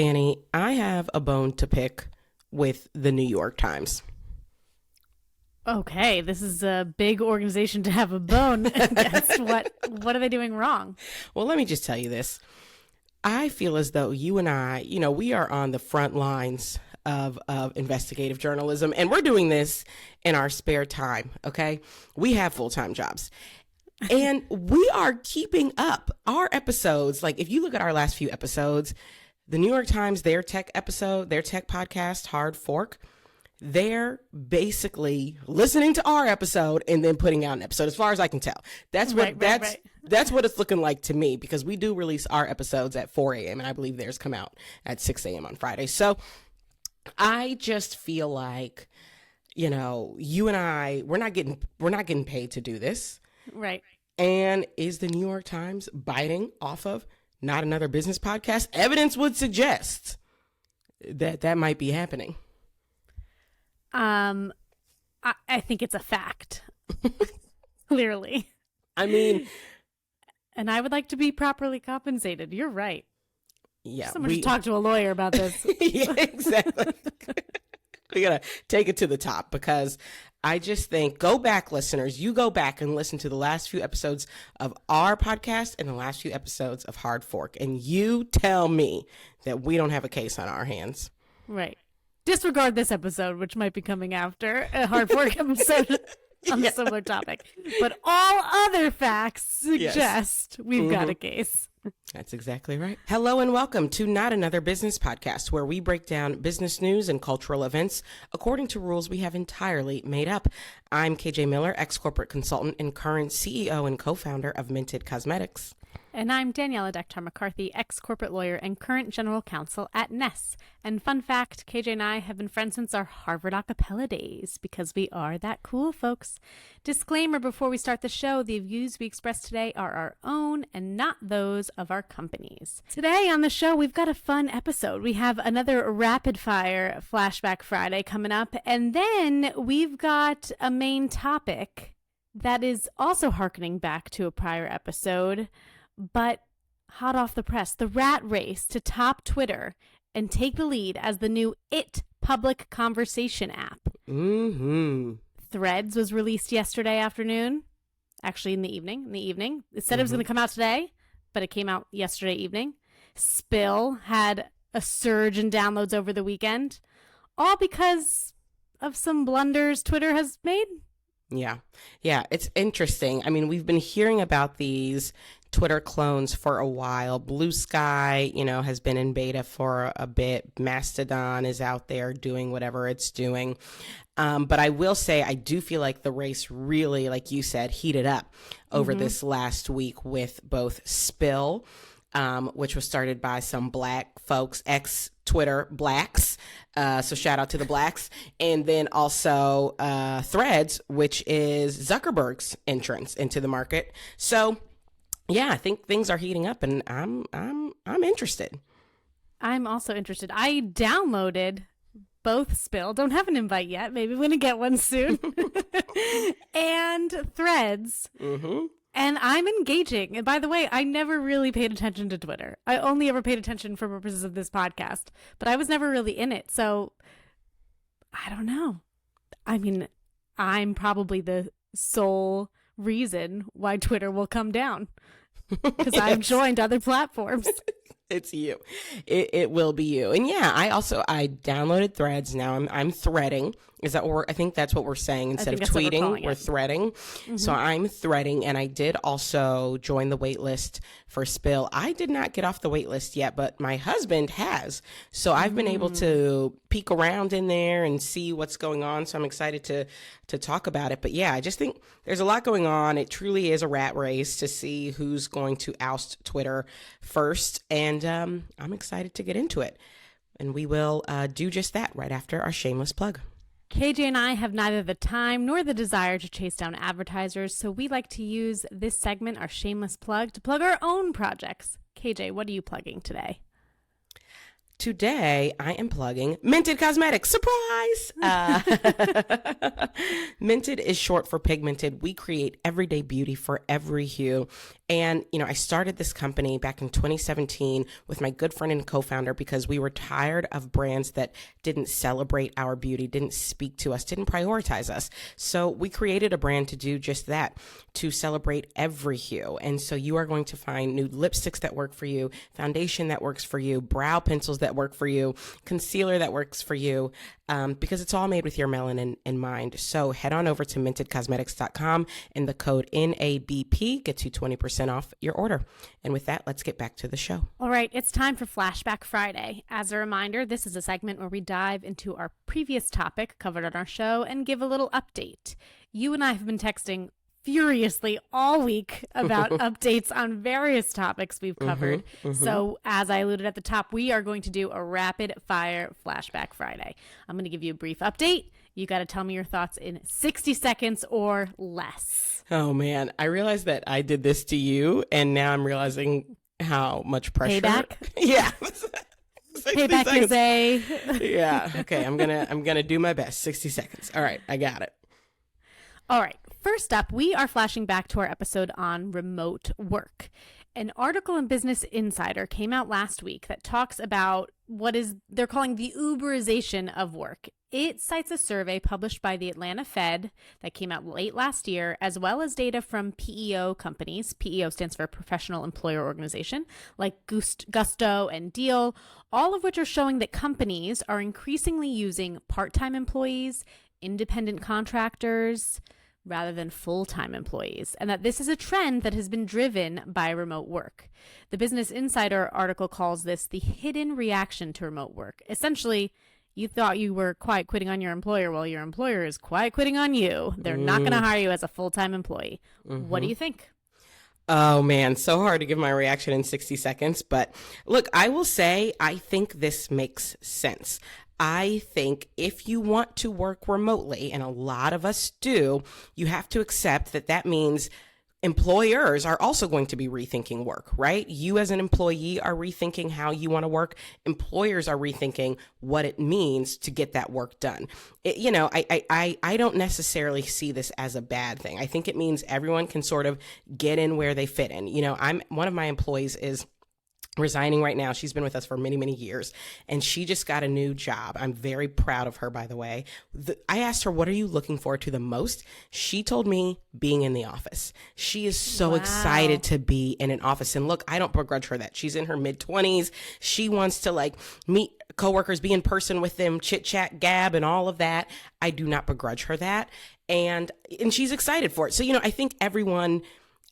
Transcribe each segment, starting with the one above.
Annie, I have a bone to pick with the New York Times. Okay, this is a big organization to have a bone against. What are they doing wrong? Well, let me just tell you this. I feel as though you and I, we are on the front lines of investigative journalism, and we're doing this in our spare time, okay? We have full-time jobs. And we are keeping up our episodes. Like, if you look at our last few episodes, the New York Times, their tech podcast, Hard Fork, they're basically listening to our episode and then putting out an episode, as far as I can tell. That's what that's what it's looking like to me, because we do release our episodes at 4 a.m. and I believe theirs come out at 6 a.m. on Friday. So I just feel like, you and I, we're not getting paid to do this. Right. And is the New York Times biting off of Not Another Business podcast? Evidence would suggest that might be happening. I think it's a fact. Clearly. I mean, and I would like to be properly compensated. You're right. Yeah. Someone should talk to a lawyer about this. Yeah, exactly. We got to take it to the top, because I just think, go back, listeners. You go back and listen to the last few episodes of our podcast and the last few episodes of Hard Fork, and you tell me that we don't have a case on our hands. Right. Disregard this episode, which might be coming after a Hard Fork episode on a similar topic. But all other facts suggest we've got a case. That's exactly right. Hello and welcome to Not Another Business podcast, where we break down business news and cultural events according to rules we have entirely made up. I'm KJ Miller, ex-corporate consultant and current CEO and co-founder of Minted Cosmetics. And I'm Daniela Dektar-McCarthy, ex-corporate lawyer and current general counsel at Ness. And fun fact, KJ and I have been friends since our Harvard a cappella days, because we are that cool, folks. Disclaimer before we start the show, the views we express today are our own and not those of our companies. Today on the show, we've got a fun episode. We have another rapid fire Flashback Friday coming up, and then we've got a main topic that is also hearkening back to a prior episode, but hot off the press, the rat race to top Twitter and take the lead as the new public conversation app. Mm-hmm. Threads was released yesterday afternoon, actually in the evening. It said it was going to come out today, but it came out yesterday evening. Spill had a surge in downloads over the weekend, all because of some blunders Twitter has made. Yeah, it's interesting. I mean, we've been hearing about these Twitter clones for a while. Blue Sky, has been in beta for a bit. Mastodon is out there doing whatever it's doing. But I will say, I do feel like the race really, like you said, heated up over this last week with both Spill, which was started by some black folks, ex-Twitter blacks. So shout out to the blacks. And then also Threads, which is Zuckerberg's entrance into the market. So yeah, I think things are heating up, and I'm interested. I'm also interested. I downloaded both Spill. Don't have an invite yet. Maybe we're going to get one soon. And Threads. Mm-hmm. And I'm engaging. And by the way, I never really paid attention to Twitter. I only ever paid attention for purposes of this podcast. But I was never really in it. So I don't know. I mean, I'm probably the sole reason why Twitter will come down. Because I've joined other platforms. It's you. It will be you. And yeah, I downloaded Threads. Now I'm threading. Is that what I think that's what we're saying instead of tweeting, we're threading. Mm-hmm. So I'm threading, and I did also join the wait list for Spill. I did not get off the wait list yet, but my husband has. So I've been able to peek around in there and see what's going on. So I'm excited to talk about it. But yeah, I just think there's a lot going on. It truly is a rat race to see who's going to oust Twitter first. And I'm excited to get into it. And we will do just that right after our shameless plug. KJ and I have neither the time nor the desire to chase down advertisers, so we like to use this segment, our shameless plug, to plug our own projects. KJ, what are you plugging today? Today, I am plugging Minted Cosmetics. Surprise! Minted is short for pigmented. We create everyday beauty for every hue. And, I started this company back in 2017 with my good friend and co-founder because we were tired of brands that didn't celebrate our beauty, didn't speak to us, didn't prioritize us. So we created a brand to do just that, to celebrate every hue. And so you are going to find new lipsticks that work for you, foundation that works for you, brow pencils that work for you, concealer that works for you, because it's all made with your melanin in mind. So head on over to mintedcosmetics.com and the code NABP gets you 20% off your order. And with that, let's get back to the show. All right, it's time for Flashback Friday. As a reminder, this is a segment where we dive into our previous topic covered on our show and give a little update. You and I have been texting furiously all week about updates on various topics we've covered. So as I alluded at the top, we are going to do a rapid fire Flashback Friday. I'm going to give you a brief update. You got to tell me your thoughts in 60 seconds or less. Oh man, I realized that I did this to you and now I'm realizing how much pressure. Payback? Yeah. Payback seconds. is a... Yeah. Okay, I'm going to do my best. 60 seconds. All right, I got it. All right. First up, we are flashing back to our episode on remote work. An article in Business Insider came out last week that talks about what they're calling the Uberization of work. It cites a survey published by the Atlanta Fed that came out late last year, as well as data from PEO companies. PEO stands for Professional Employer Organization, like Gusto and Deal, all of which are showing that companies are increasingly using part-time employees, independent contractors, rather than full-time employees, and that this is a trend that has been driven by remote work. The Business Insider article calls this the hidden reaction to remote work. Essentially, you thought you were quiet quitting on your employer, well, your employer is quiet quitting on you. They're not going to hire you as a full-time employee. What do you think? Oh man, so hard to give my reaction in 60 seconds, but look, I will say I think this makes sense. I think if you want to work remotely, and a lot of us do, you have to accept that that means employers are also going to be rethinking work, right? You as an employee are rethinking how you want to work. Employers are rethinking what it means to get that work done. I don't necessarily see this as a bad thing. I think it means everyone can sort of get in where they fit in. One of my employees is resigning right now. She's been with us for many, many years, and she just got a new job. I'm very proud of her, by the way. I asked her, what are you looking forward to the most? She told me being in the office. She is so excited to be in an office. And look, I don't begrudge her that. She's in her mid-20s. She wants to meet coworkers, be in person with them, chit chat, gab, and all of that. I do not begrudge her that. And she's excited for it. So, I think everyone,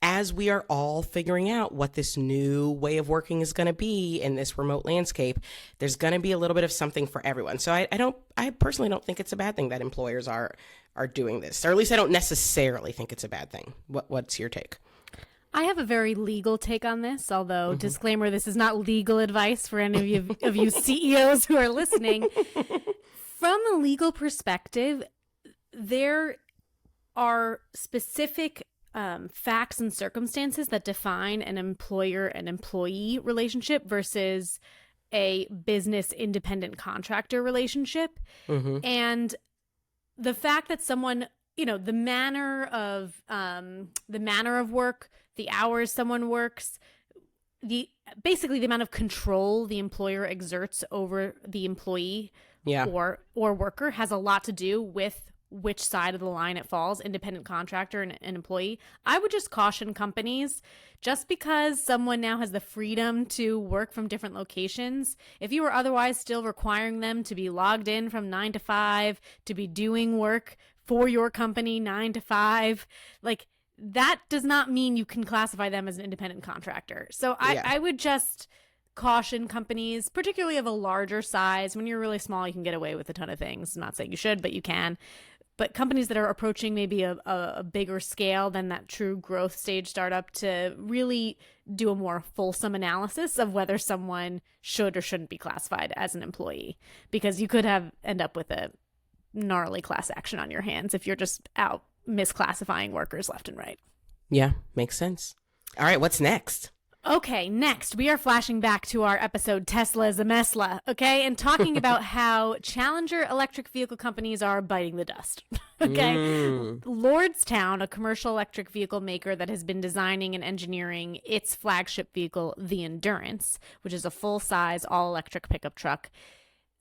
as we are all figuring out what this new way of working is going to be in this remote landscape, there's going to be a little bit of something for everyone. So I personally don't think it's a bad thing that employers are doing this, or at least I don't necessarily think it's a bad thing. What's your take? I have a very legal take on this, although disclaimer, this is not legal advice for any of you CEOs who are listening. From a legal perspective, there are specific facts and circumstances that define an employer and employee relationship versus a business independent contractor relationship. And the fact that someone, the manner of work, the hours someone works, basically the amount of control the employer exerts over the employee or worker has a lot to do with which side of the line it falls, independent contractor and employee. I would just caution companies, just because someone now has the freedom to work from different locations, if you were otherwise still requiring them to be logged in from 9 to 5, to be doing work for your company 9 to 5, that does not mean you can classify them as an independent contractor. So I would just caution companies, particularly of a larger size. When you're really small, you can get away with a ton of things. I'm not saying you should, but you can. But companies that are approaching maybe a bigger scale than that true growth stage startup, to really do a more fulsome analysis of whether someone should or shouldn't be classified as an employee, because you could end up with a gnarly class action on your hands if you're just out misclassifying workers left and right. Yeah, makes sense. All right, what's next? Okay, next we are flashing back to our episode Tesla is a Mesla, okay, and talking about how challenger electric vehicle companies are biting the dust. Okay, Lordstown, a commercial electric vehicle maker that has been designing and engineering its flagship vehicle, the Endurance, which is a full-size all-electric pickup truck.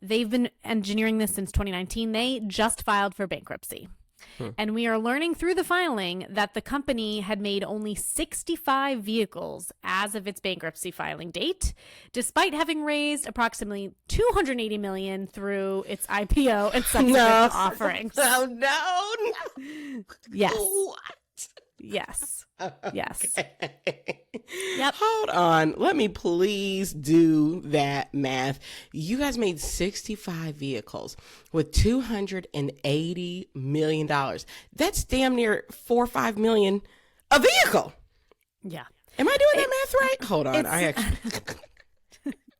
They've been engineering this since 2019. They just filed for bankruptcy. And we are learning through the filing that the company had made only 65 vehicles as of its bankruptcy filing date, despite having raised approximately $280 million through its IPO and subsequent offerings. Oh, no. Yes. What? Yes. Yes. Yep. Hold on. Let me please do that math. You guys made 65 vehicles with $280 million. That's damn near $4 or $5 million a vehicle. Yeah. Am I doing that math right? Hold on. I actually.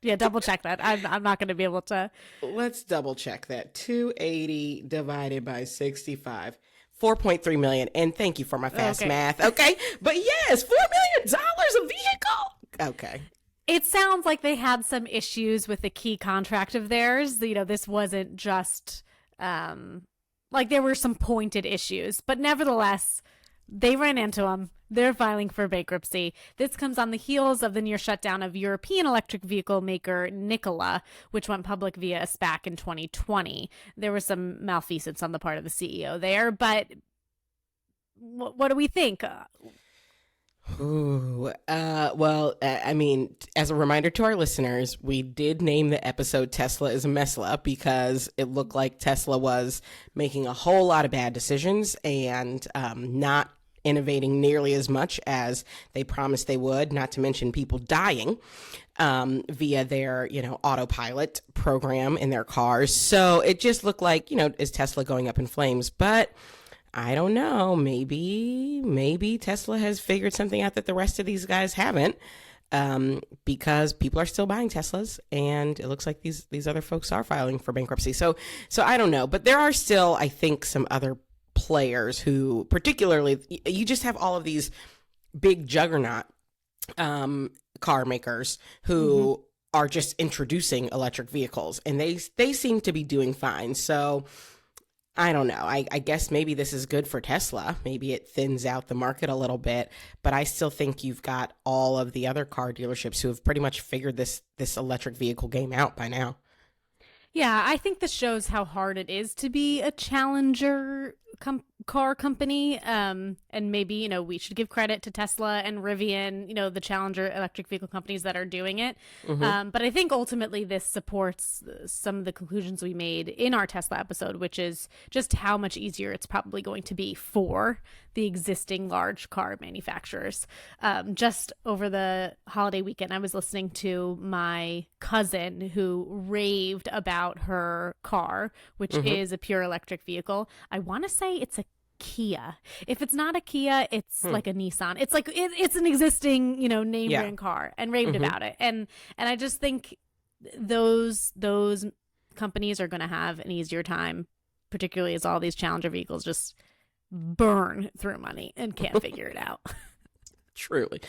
Yeah, double check that. I'm not going to be able to. Let's double check that. 280 divided by 65. 4.3 million. And thank you for my fast math. Okay. But yes, $4 million a vehicle. Okay. It sounds like they had some issues with the key contract of theirs. You know, this wasn't just like there were some pointed issues, but nevertheless, they ran into them. They're filing for bankruptcy. This comes on the heels of the near shutdown of European electric vehicle maker Nikola, which went public via a SPAC in 2020. There was some malfeasance on the part of the CEO there, but what do we think? I mean, as a reminder to our listeners, we did name the episode Tesla is a Mesla because it looked like Tesla was making a whole lot of bad decisions and not innovating nearly as much as they promised they would, not to mention people dying via their, autopilot program in their cars. So it just looked like, is Tesla going up in flames? But I don't know. Maybe Tesla has figured something out that the rest of these guys haven't, because people are still buying Teslas, and it looks like these other folks are filing for bankruptcy. So I don't know. But there are still, I think, some other players who, particularly, you just have all of these big juggernaut car makers who are just introducing electric vehicles, and they seem to be doing fine. So I don't know. I guess maybe this is good for Tesla. Maybe it thins out the market a little bit, but I still think you've got all of the other car dealerships who have pretty much figured this electric vehicle game out by now. Yeah, I think this shows how hard it is to be a challenger car company. And maybe, we should give credit to Tesla and Rivian, the challenger electric vehicle companies that are doing it. But I think ultimately this supports some of the conclusions we made in our Tesla episode, which is just how much easier it's probably going to be for the existing large car manufacturers. Just over the holiday weekend, I was listening to my cousin who raved about her car, which is a pure electric vehicle. I want to say it's a Kia. If it's not a Kia, it's like a Nissan. It's like it's an existing, name brand car, and raved about it. And I just think those companies are going to have an easier time, particularly as all these challenger vehicles just burn through money and can't figure it out. Truly.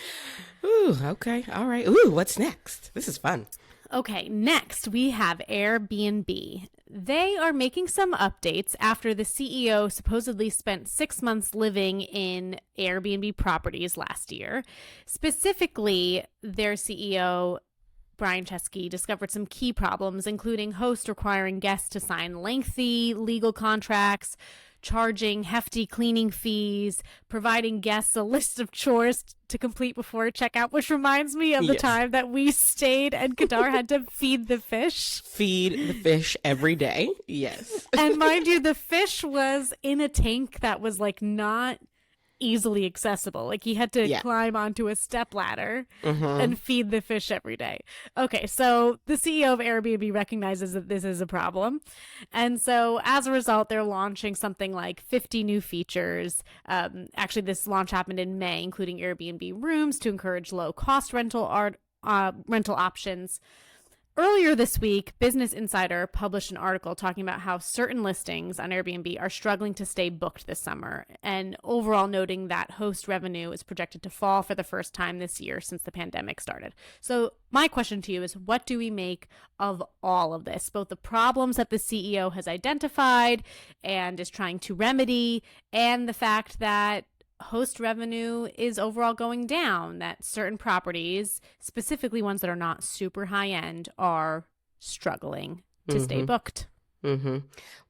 Ooh, okay. All right. Ooh, what's next? This is fun. Okay, next we have Airbnb. They are making some updates after the CEO supposedly spent 6 months living in Airbnb properties last year. Specifically, their CEO, Brian Chesky, discovered some key problems, including hosts requiring guests to sign lengthy legal contracts, charging hefty cleaning fees, providing guests a list of chores to complete before checkout, which reminds me of the time that we stayed and Kadar had to feed the fish. Feed the fish every day. Yes. And mind you, the fish was in a tank that was like not easily accessible. Like he had to climb onto a step ladder and feed the fish every day. Okay, so the CEO of Airbnb recognizes that this is a problem. And so as a result, they're launching something like 50 new features. Actually, this launch happened in May, including Airbnb rooms to encourage low cost rental options, Earlier this week, Business Insider published an article talking about how certain listings on Airbnb are struggling to stay booked this summer, and overall noting that host revenue is projected to fall for the first time this year since the pandemic started. So my question to you is, what do we make of all of this? Both the problems that the CEO has identified and is trying to remedy, and the fact that host revenue is overall going down, that certain properties, specifically ones that are not super high end, are struggling to stay booked.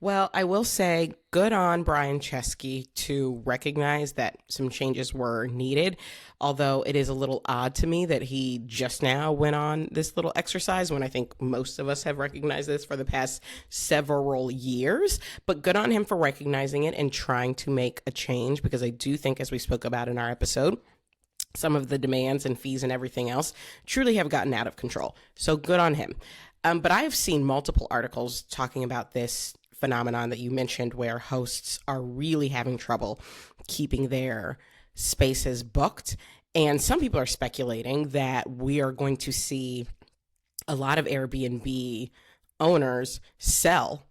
Well, I will say good on Brian Chesky to recognize that some changes were needed, although it is a little odd to me that he just now went on this little exercise when I think most of us have recognized this for the past several years. But good on him for recognizing it and trying to make a change, because I do think, as we spoke about in our episode, some of the demands and fees and everything else truly have gotten out of control. So good on him. But I have seen multiple articles talking about this phenomenon that you mentioned, where hosts are really having trouble keeping their spaces booked. And some people are speculating that we are going to see a lot of Airbnb owners sell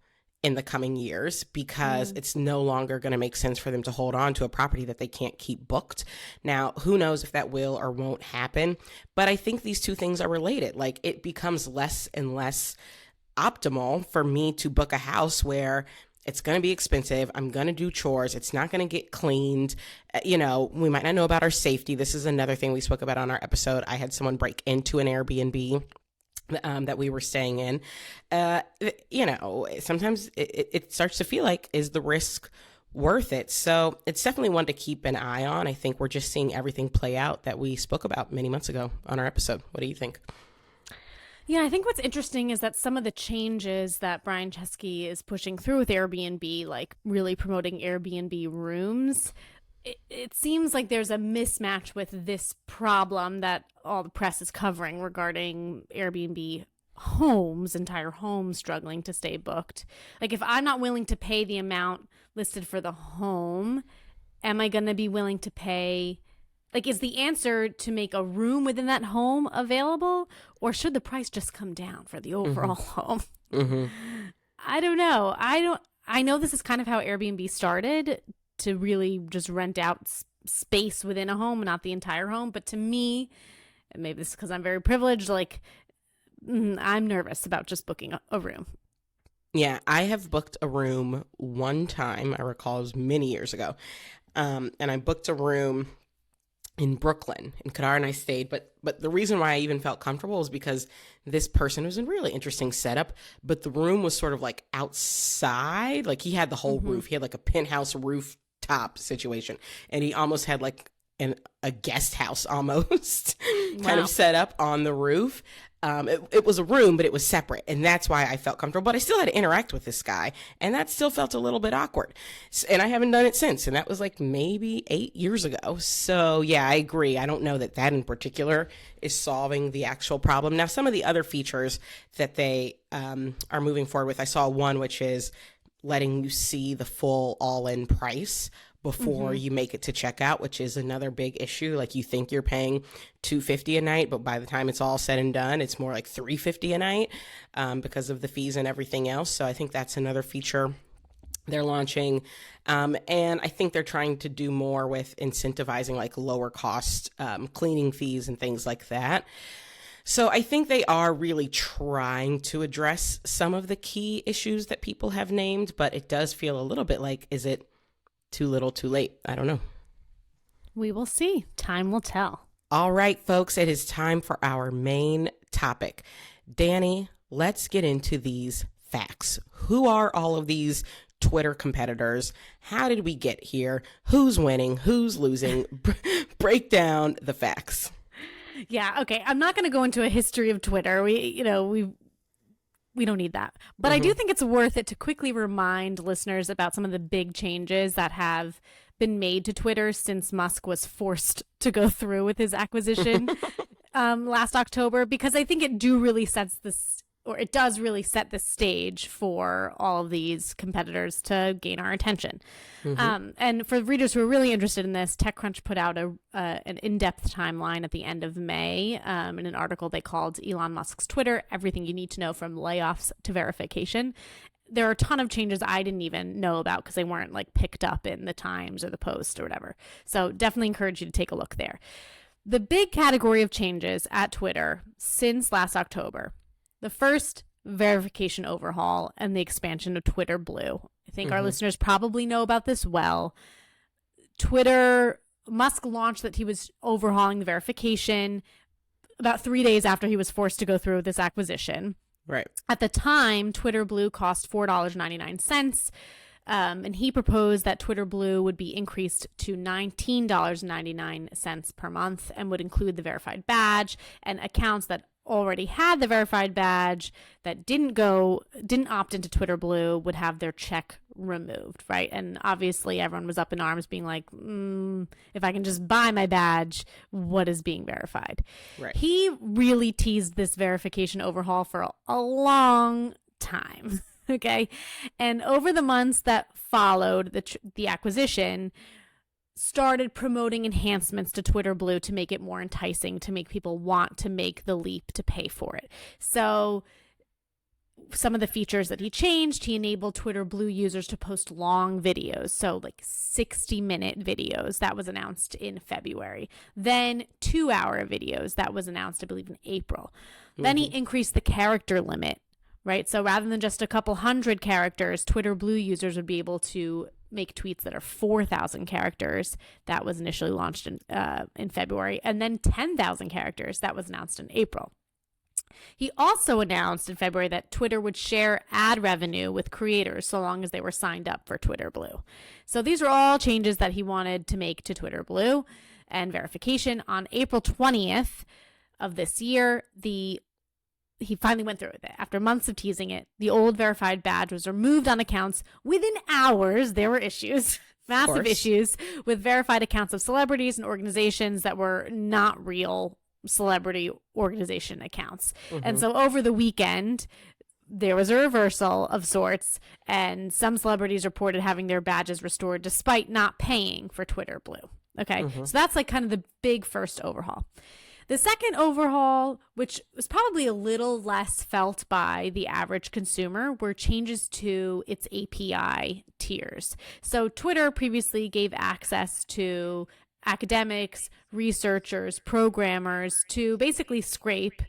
in the coming years, because it's no longer going to make sense for them to hold on to a property that they can't keep booked. Now, who knows if that will or won't happen, but I think these two things are related. Like, it becomes less and less optimal for me to book a house where it's going to be expensive. I'm going to do chores. It's not going to get cleaned. We might not know about our safety. This is another thing we spoke about on our episode. I had someone break into an Airbnb that we were staying in. Sometimes it starts to feel like, is the risk worth it? So it's definitely one to keep an eye on. I think we're just seeing everything play out that we spoke about many months ago on our episode. What do you think? Yeah, I think what's interesting is that some of the changes that Brian Chesky is pushing through with Airbnb, like really promoting Airbnb rooms, it seems like there's a mismatch with this problem that all the press is covering regarding Airbnb homes, entire homes struggling to stay booked. Like, if I'm not willing to pay the amount listed for the home, am I going to be willing to pay? Like, is the answer to make a room within that home available, or should the price just come down for the overall home? I don't know. I know this is kind of how Airbnb started, to really just rent out space within a home, not the entire home. But to me, and maybe this is because I'm very privileged, like, I'm nervous about just booking a room. Yeah, I have booked a room one time. I recall it was many years ago. And I booked a room in Brooklyn, and Kadar and I stayed. But the reason why I even felt comfortable is because this person was in a really interesting setup, but the room was sort of like outside. Like, he had the whole roof. He had like a penthouse rooftop situation, and he almost had like a guest house almost kind of set up on the roof. It was a room, but it was separate, and that's why I felt comfortable. But I still had to interact with this guy, and that still felt a little bit awkward. And I haven't done it since, and that was like maybe 8 years ago. So yeah, I agree. I don't know that in particular is solving the actual problem. Now, some of the other features that they are moving forward with, I saw one which is letting you see the full all-in price before you make it to checkout, which is another big issue. Like, you think you're paying $250 a night, but by the time it's all said and done, it's more like $350 a night because of the fees and everything else. So I think that's another feature they're launching. And I think they're trying to do more with incentivizing like lower cost cleaning fees and things like that. So I think they are really trying to address some of the key issues that people have named, but it does feel a little bit like, is it too little, too late? I don't know. We will see. Time will tell. All right, folks, it is time for our main topic. Danny, let's get into these facts. Who are all of these Twitter competitors? How did we get here? Who's winning? Who's losing? Break down the facts. Yeah, okay. I'm not going to go into a history of Twitter. We don't need that. But I do think it's worth it to quickly remind listeners about some of the big changes that have been made to Twitter since Musk was forced to go through with his acquisition last October, because I think it really sets this or it does really set the stage for all of these competitors to gain our attention. And for readers who are really interested in this, TechCrunch put out an in-depth timeline at the end of May in an article they called Elon Musk's Twitter, Everything You Need to Know from Layoffs to Verification. There are a ton of changes I didn't even know about because they weren't like picked up in the Times or the Post or whatever. So definitely encourage you to take a look there. The big category of changes at Twitter since last October, the first, verification overhaul and the expansion of Twitter Blue. I think our listeners probably know about this well. Musk launched that he was overhauling the verification about 3 days after he was forced to go through this acquisition. Right. At the time, Twitter Blue cost $4.99. And he proposed that Twitter Blue would be increased to $19.99 per month and would include the verified badge, and accounts that already had the verified badge that didn't opt into Twitter Blue would have their check removed, right? And obviously everyone was up in arms being like, if I can just buy my badge, what is being verified? Right. He really teased this verification overhaul for a long time. Okay. And over the months that followed the acquisition, started promoting enhancements to Twitter Blue to make it more enticing, to make people want to make the leap to pay for it. So some of the features that he changed, he enabled Twitter Blue users to post long videos, so like 60-minute videos. That was announced in February. Then 2-hour videos. That was announced, I believe, in April. Then he increased the character limit. Right. So rather than just a couple hundred characters, Twitter Blue users would be able to make tweets that are 4,000 characters. That was initially launched in February. And then 10,000 characters. That was announced in April. He also announced in February that Twitter would share ad revenue with creators so long as they were signed up for Twitter Blue. So these are all changes that he wanted to make to Twitter Blue and verification. On April 20th of this year, he finally went through with it. After months of teasing it, the old verified badge was removed on accounts. Within hours, there were issues, massive issues, with verified accounts of celebrities and organizations that were not real celebrity organization accounts. And so over the weekend, there was a reversal of sorts, and some celebrities reported having their badges restored despite not paying for Twitter Blue. Okay, so that's like kind of the big first overhaul. The second overhaul, which was probably a little less felt by the average consumer, were changes to its API tiers. So Twitter previously gave access to academics, researchers, programmers to basically scrape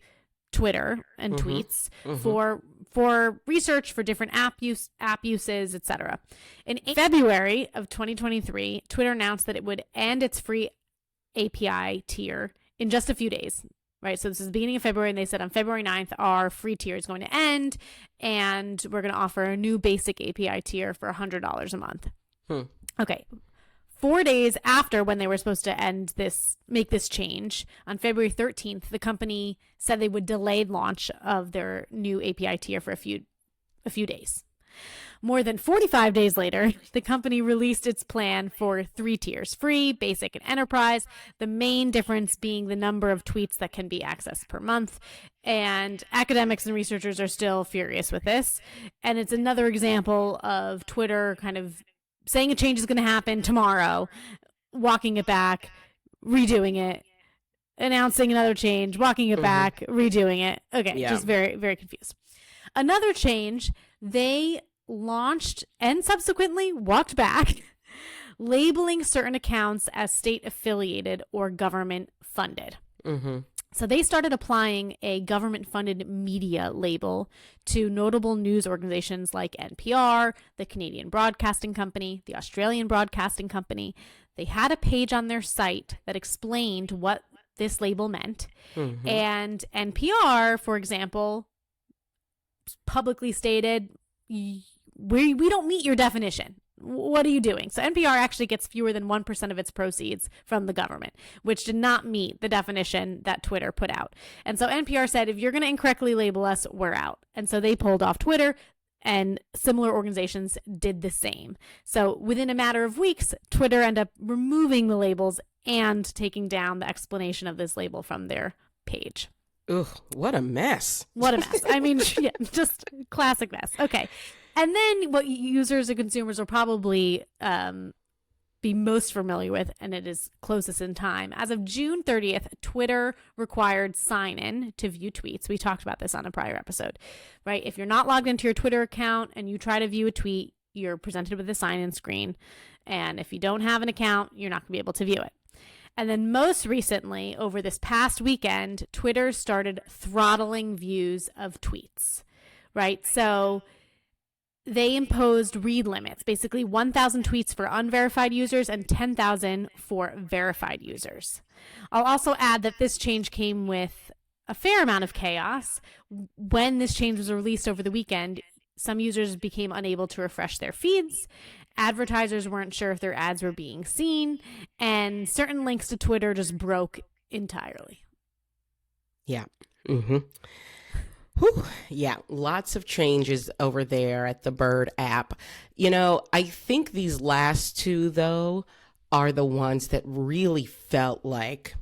Twitter and tweets for research, for different app uses, etc. In February of 2023, Twitter announced that it would end its free API tier in just a few days, right? So this is the beginning of February, and they said on February 9th, our free tier is going to end, and we're going to offer a new basic API tier for $100 a month. Okay. 4 days after when they were supposed to make this change, on February 13th, the company said they would delay launch of their new API tier for a few days. More than 45 days later, the company released its plan for 3 tiers: free, basic, and enterprise. The main difference being the number of tweets that can be accessed per month. And academics and researchers are still furious with this. And it's another example of Twitter kind of saying a change is going to happen tomorrow, walking it back, redoing it, announcing another change, walking it back, redoing it. Okay, just very, very confused. Another change, they launched and subsequently walked back labeling certain accounts as state affiliated or government funded. So they started applying a government funded media label to notable news organizations like NPR, the Canadian Broadcasting Company, the Australian Broadcasting Company. They had a page on their site that explained what this label meant. And NPR, for example, publicly stated, we don't meet your definition. What are you doing? So NPR actually gets fewer than 1% of its proceeds from the government, which did not meet the definition that Twitter put out. And so NPR said, if you're going to incorrectly label us, we're out. And so they pulled off Twitter, and similar organizations did the same. So within a matter of weeks, Twitter ended up removing the labels and taking down the explanation of this label from their page. Ugh, what a mess. What a mess. I mean, yeah, just classic mess. Okay. And then what users and consumers will probably be most familiar with, and it is closest in time. As of June 30th, Twitter required sign-in to view tweets. We talked about this on a prior episode, right? If you're not logged into your Twitter account and you try to view a tweet, you're presented with a sign-in screen. And if you don't have an account, you're not going to be able to view it. And then most recently, over this past weekend, Twitter started throttling views of tweets, right? So they imposed read limits, basically 1,000 tweets for unverified users and 10,000 for verified users. I'll also add that this change came with a fair amount of chaos. When this change was released over the weekend, some users became unable to refresh their feeds. Advertisers weren't sure if their ads were being seen, and certain links to Twitter just broke entirely. Yeah. Mm-hmm. Whew. Yeah, lots of changes over there at the Bird app. I think these last two, though, are the ones that really felt like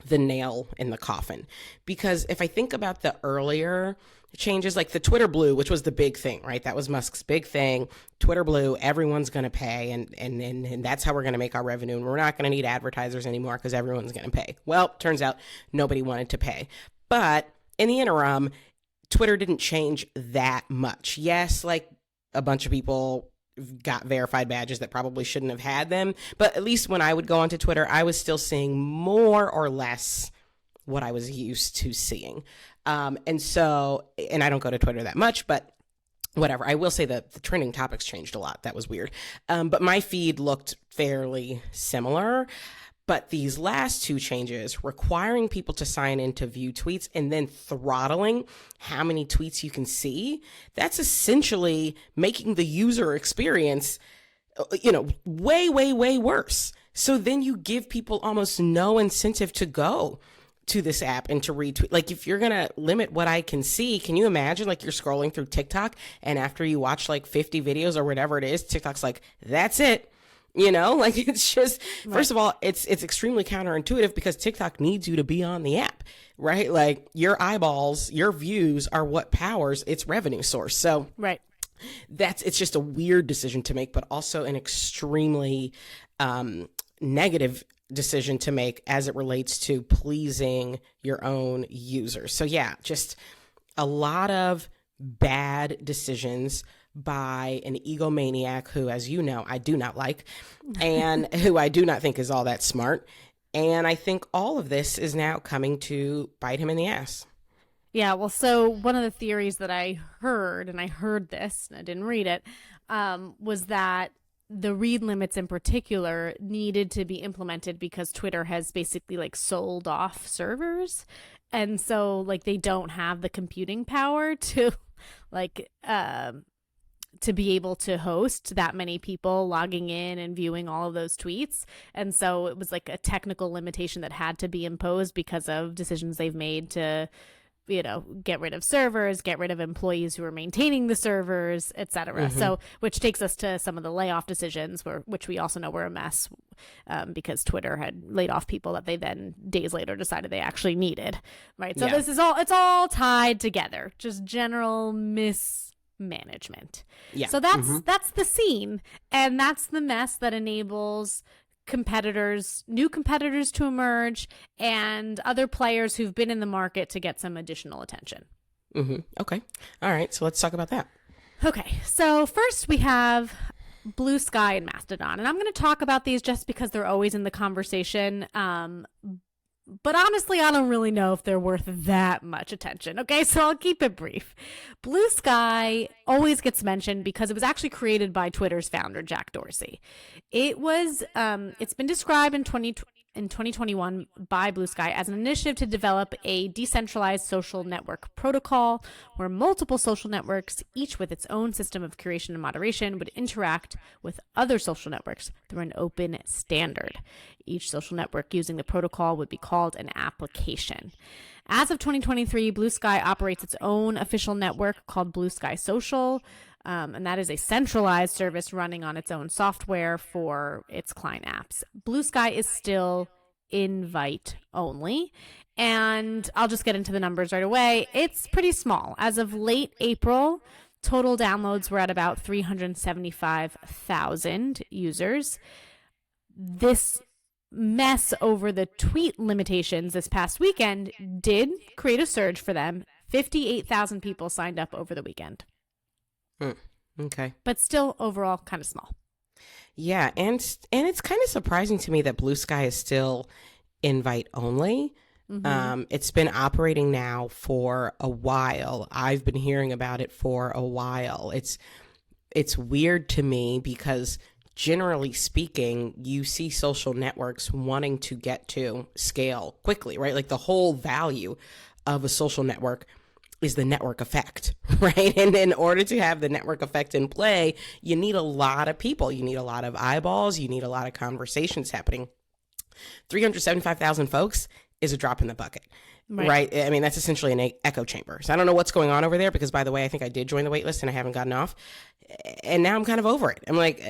the nail in the coffin. Because if I think about the earlier changes, like the Twitter Blue, which was the big thing, right? That was Musk's big thing. Twitter Blue, everyone's going to pay, and that's how we're going to make our revenue. And we're not going to need advertisers anymore because everyone's going to pay. Well, turns out nobody wanted to pay. But in the interim, Twitter didn't change that much. Yes, like a bunch of people got verified badges that probably shouldn't have had them. But at least when I would go onto Twitter, I was still seeing more or less what I was used to seeing. And I don't go to Twitter that much, but whatever. I will say that the trending topics changed a lot. That was weird. But my feed looked fairly similar. But these last two changes, requiring people to sign in to view tweets and then throttling how many tweets you can see, that's essentially making the user experience, way, way, way worse. So then you give people almost no incentive to go to this app and to retweet. Like, if you're going to limit what I can see, can you imagine, like, you're scrolling through TikTok and after you watch like 50 videos or whatever it is, TikTok's like, that's it. Like, it's just, right. First of all, it's extremely counterintuitive because TikTok needs you to be on the app, right? Like, your eyeballs, your views are what powers its revenue source. So right. It's just a weird decision to make, but also an extremely negative decision to make as it relates to pleasing your own users. So yeah, just a lot of bad decisions by an egomaniac who, as you know, I do not like, and who I do not think is all that smart. And I think all of this is now coming to bite him in the ass. Yeah, well, so one of the theories that I heard, and I heard this, and I didn't read it, was that the read limits in particular needed to be implemented because Twitter has basically like sold off servers. And so like they don't have the computing power to like to be able to host that many people logging in and viewing all of those tweets. And so it was like a technical limitation that had to be imposed because of decisions they've made to, get rid of servers, get rid of employees who are maintaining the servers, etc. Mm-hmm. So, which takes us to some of the layoff decisions, which we also know were a mess because Twitter had laid off people that they then days later decided they actually needed, right? So This is it's all tied together, just general mismanagement. Yeah. So that's the scene, and that's the mess that enables new competitors to emerge and other players who've been in the market to get some additional attention. Mm-hmm. Okay. All right. So let's talk about that. Okay. So first we have Blue Sky and Mastodon. And I'm going to talk about these just because they're always in the conversation. But honestly, I don't really know if they're worth that much attention. Okay, so I'll keep it brief. Blue Sky always gets mentioned because it was actually created by Twitter's founder, Jack Dorsey. It's been described in 2021 by Blue Sky as an initiative to develop a decentralized social network protocol where multiple social networks, each with its own system of curation and moderation, would interact with other social networks through an open standard. Each social network using the protocol would be called an application. As of 2023, Blue Sky operates its own official network called Blue Sky Social, and that is a centralized service running on its own software for its client apps. Blue Sky is still invite only, And I'll just get into the numbers right away. It's pretty small. As of late April, total downloads were at about 375,000 users. This mess over the tweet limitations this past weekend did create a surge for them. 58,000 people signed up over the weekend. Okay. But still overall kind of small. Yeah, and it's kind of surprising to me that Blue Sky is still invite only. It's been operating now for a while. I've been hearing about it for a while. It's weird to me because generally speaking, you see social networks wanting to get to scale quickly, right? Like the whole value of a social network is the network effect, right? And in order to have the network effect in play, you need a lot of people. You need a lot of eyeballs. You need a lot of conversations happening. 375,000 folks is a drop in the bucket, right? I mean, that's essentially an echo chamber. So I don't know what's going on over there because, by the way, I think I did join the wait list and I haven't gotten off. And now I'm kind of over it. I'm like,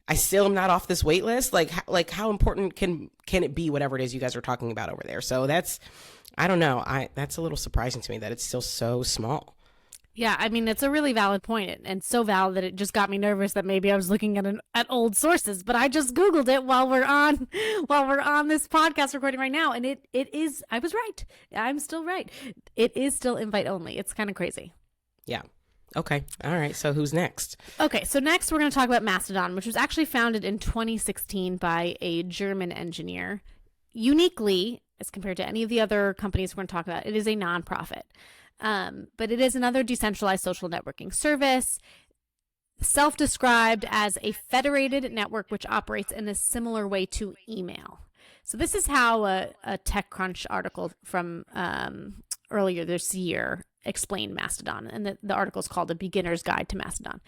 I still am not off this wait list. Like how important can it be, whatever it is you guys are talking about over there? So that's, I don't know. That's a little surprising to me that it's still so small. Yeah, I mean, it's a really valid point, and so valid that it just got me nervous that maybe I was looking at old sources. But I just Googled it while we're on this podcast recording right now, and it is. I was right. I'm still right. It is still invite only. It's kind of crazy. Yeah. Okay. All right. So who's next? Okay. So next we're going to talk about Mastodon, which was actually founded in 2016 by a German engineer. Uniquely, as compared to any of the other companies we're going to talk about, it is a nonprofit. But it is another decentralized social networking service, self-described as a federated network which operates in a similar way to email. So this is how a TechCrunch article from earlier this year explained Mastodon, and the article is called A Beginner's Guide to Mastodon.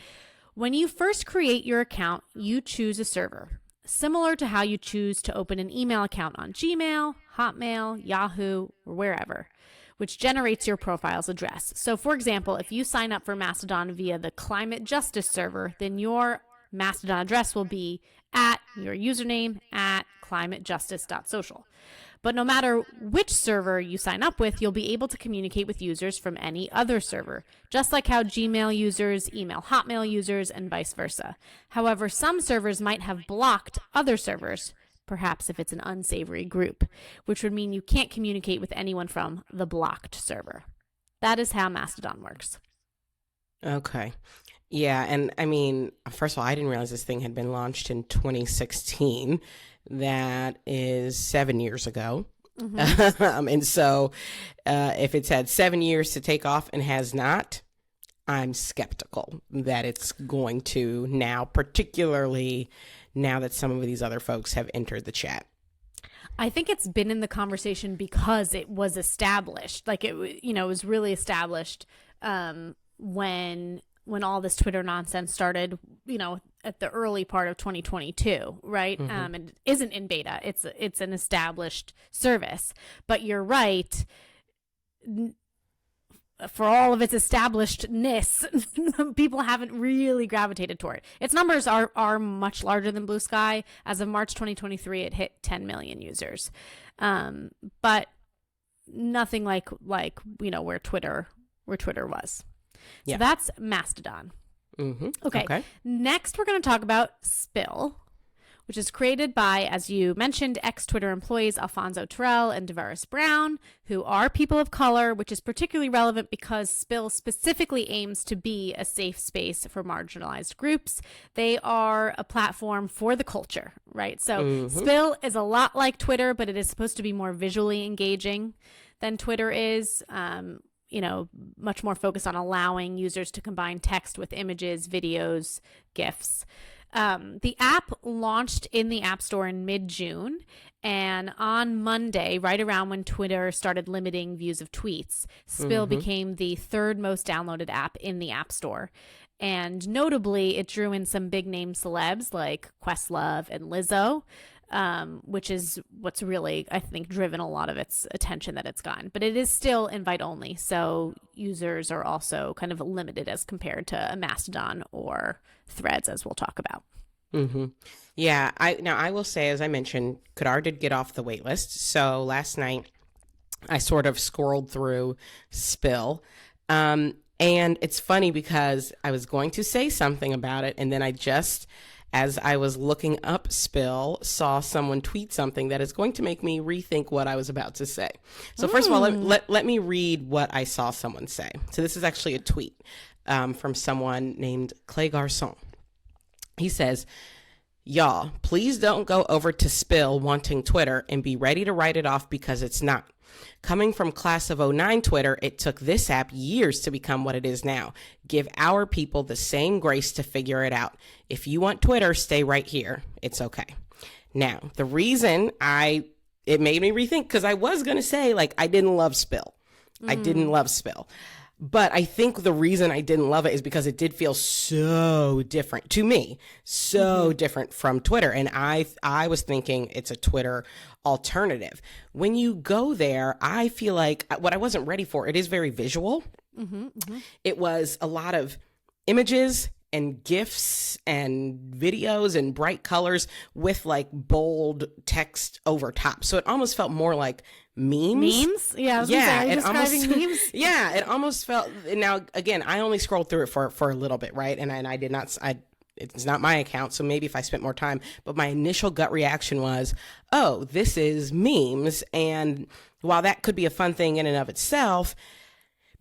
When you first create your account, you choose a server, similar to how you choose to open an email account on Gmail, Hotmail, Yahoo, or wherever, which generates your profile's address. So for example, if you sign up for Mastodon via the Climate Justice server, then your Mastodon address will be at your username at climatejustice.social. But no matter which server you sign up with, you'll be able to communicate with users from any other server, just like how Gmail users email Hotmail users and vice versa. However, some servers might have blocked other servers, perhaps if it's an unsavory group, which would mean you can't communicate with anyone from the blocked server. That is how Mastodon works. Okay. Yeah. And I mean, first of all, I didn't realize this thing had been launched in 2016. That is 7 years ago. And so if it's had 7 years to take off and has not, I'm skeptical that it's going to now, particularly now that some of these other folks have entered the chat. I think it's been in the conversation because it was established. Like it was really established when all this Twitter nonsense started, at the early part of 2022, right? And it isn't in beta. It's an established service. But you're right. For all of its establishedness, people haven't really gravitated toward it. Its numbers are much larger than Blue Sky. As of March 2023, it hit 10 million users. But nothing like where Twitter was. So that's Mastodon. Okay. Next, we're going to talk about Spill, which is created by, as you mentioned, ex-Twitter employees Alfonso Terrell and Devaris Brown, who are people of color, which is particularly relevant because Spill specifically aims to be a safe space for marginalized groups. They are a platform for the culture, right? So Spill is a lot like Twitter, but it is supposed to be more visually engaging than Twitter is. Much more focused on allowing users to combine text with images, videos, GIFs. The app launched in the App Store in mid-June, and on Monday, right around when Twitter started limiting views of tweets, Spill became the third most downloaded app in the App Store. And notably, it drew in some big-name celebs like Questlove and Lizzo, which is what's really, I think, driven a lot of its attention that it's gotten. But it is still invite only, so users are also kind of limited as compared to a Mastodon or Threads, as we'll talk about. Yeah, I will say, as I mentioned, Kadar did get off the wait list. So last night I sort of scrolled through Spill. And it's funny because I was going to say something about it, and then as I was looking up Spill, saw someone tweet something that is going to make me rethink what I was about to say. So first of all, let me read what I saw someone say. So this is actually a tweet from someone named Clay Garçon. He says, "Y'all, please don't go over to Spill wanting Twitter and be ready to write it off because it's not. Coming from class of '09 Twitter, it took this app years to become what it is now. Give our people the same grace to figure it out. If you want Twitter, stay right here. It's okay." Now, the reason it made me rethink, because I was going to say, like, I didn't love Spill. I didn't love Spill. But I think the reason I didn't love it is because it did feel so different to me, so different from Twitter. And I was thinking it's a Twitter alternative. When you go there, I feel like what I wasn't ready for, it is very visual. It was a lot of images and GIFs and videos and bright colors with like bold text over top. So it almost felt more like memes. Yeah, describing memes. Yeah, it almost felt. Now again, I only scrolled through it for a little bit, right? And I did not. It's not my account, so maybe if I spent more time. But my initial gut reaction was, oh, this is memes. And while that could be a fun thing in and of itself,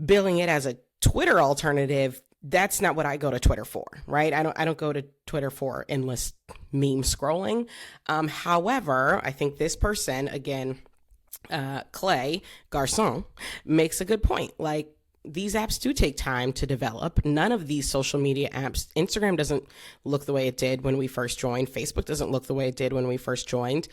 billing it as a Twitter alternative, that's not what I go to Twitter for, right? I don't go to Twitter for endless meme scrolling. However, I think this person, again, Clay Garçon, makes a good point. Like, these apps do take time to develop. None of these social media apps, Instagram doesn't look the way it did when we first joined. Facebook doesn't look the way it did when we first joined.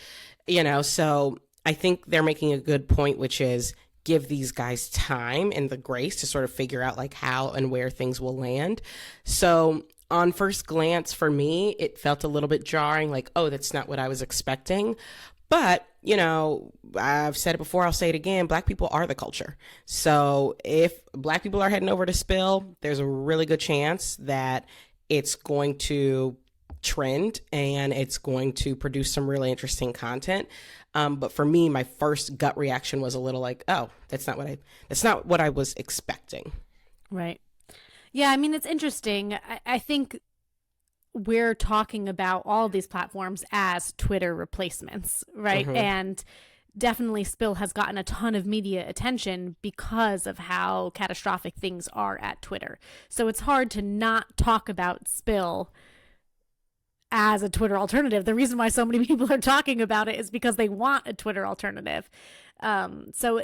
So I think they're making a good point, which is give these guys time and the grace to sort of figure out like how and where things will land. So on first glance, for me, it felt a little bit jarring, like, oh, that's not what I was expecting. But, I've said it before, I'll say it again, Black people are the culture. So if Black people are heading over to Spill, there's a really good chance that it's going to trend and it's going to produce some really interesting content. But for me, my first gut reaction was a little like, oh, that's not what I was expecting. Right. Yeah, I mean, it's interesting. I think we're talking about all these platforms as Twitter replacements, right? And definitely Spill has gotten a ton of media attention because of how catastrophic things are at Twitter. So it's hard to not talk about Spill as a Twitter alternative. The reason why so many people are talking about it is because they want a Twitter alternative. So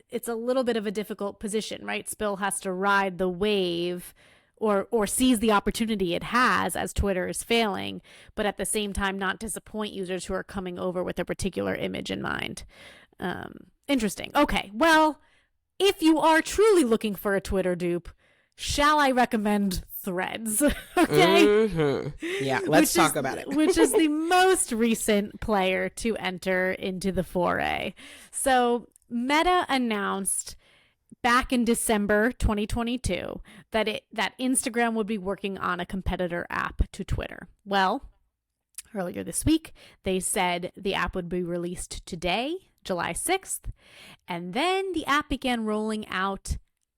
it's a little bit of a difficult position, right? Spill has to ride the wave or seize the opportunity it has as Twitter is failing, but at the same time not disappoint users who are coming over with a particular image in mind. Interesting. Okay, well, if you are truly looking for a Twitter dupe, shall I recommend Threads? Okay. Yeah, let's talk about it. Which is the most recent player to enter into the foray. So Meta announced back in December 2022 that Instagram would be working on a competitor app to Twitter. Well, earlier this week, they said the app would be released today, July 6th, and then the app began rolling out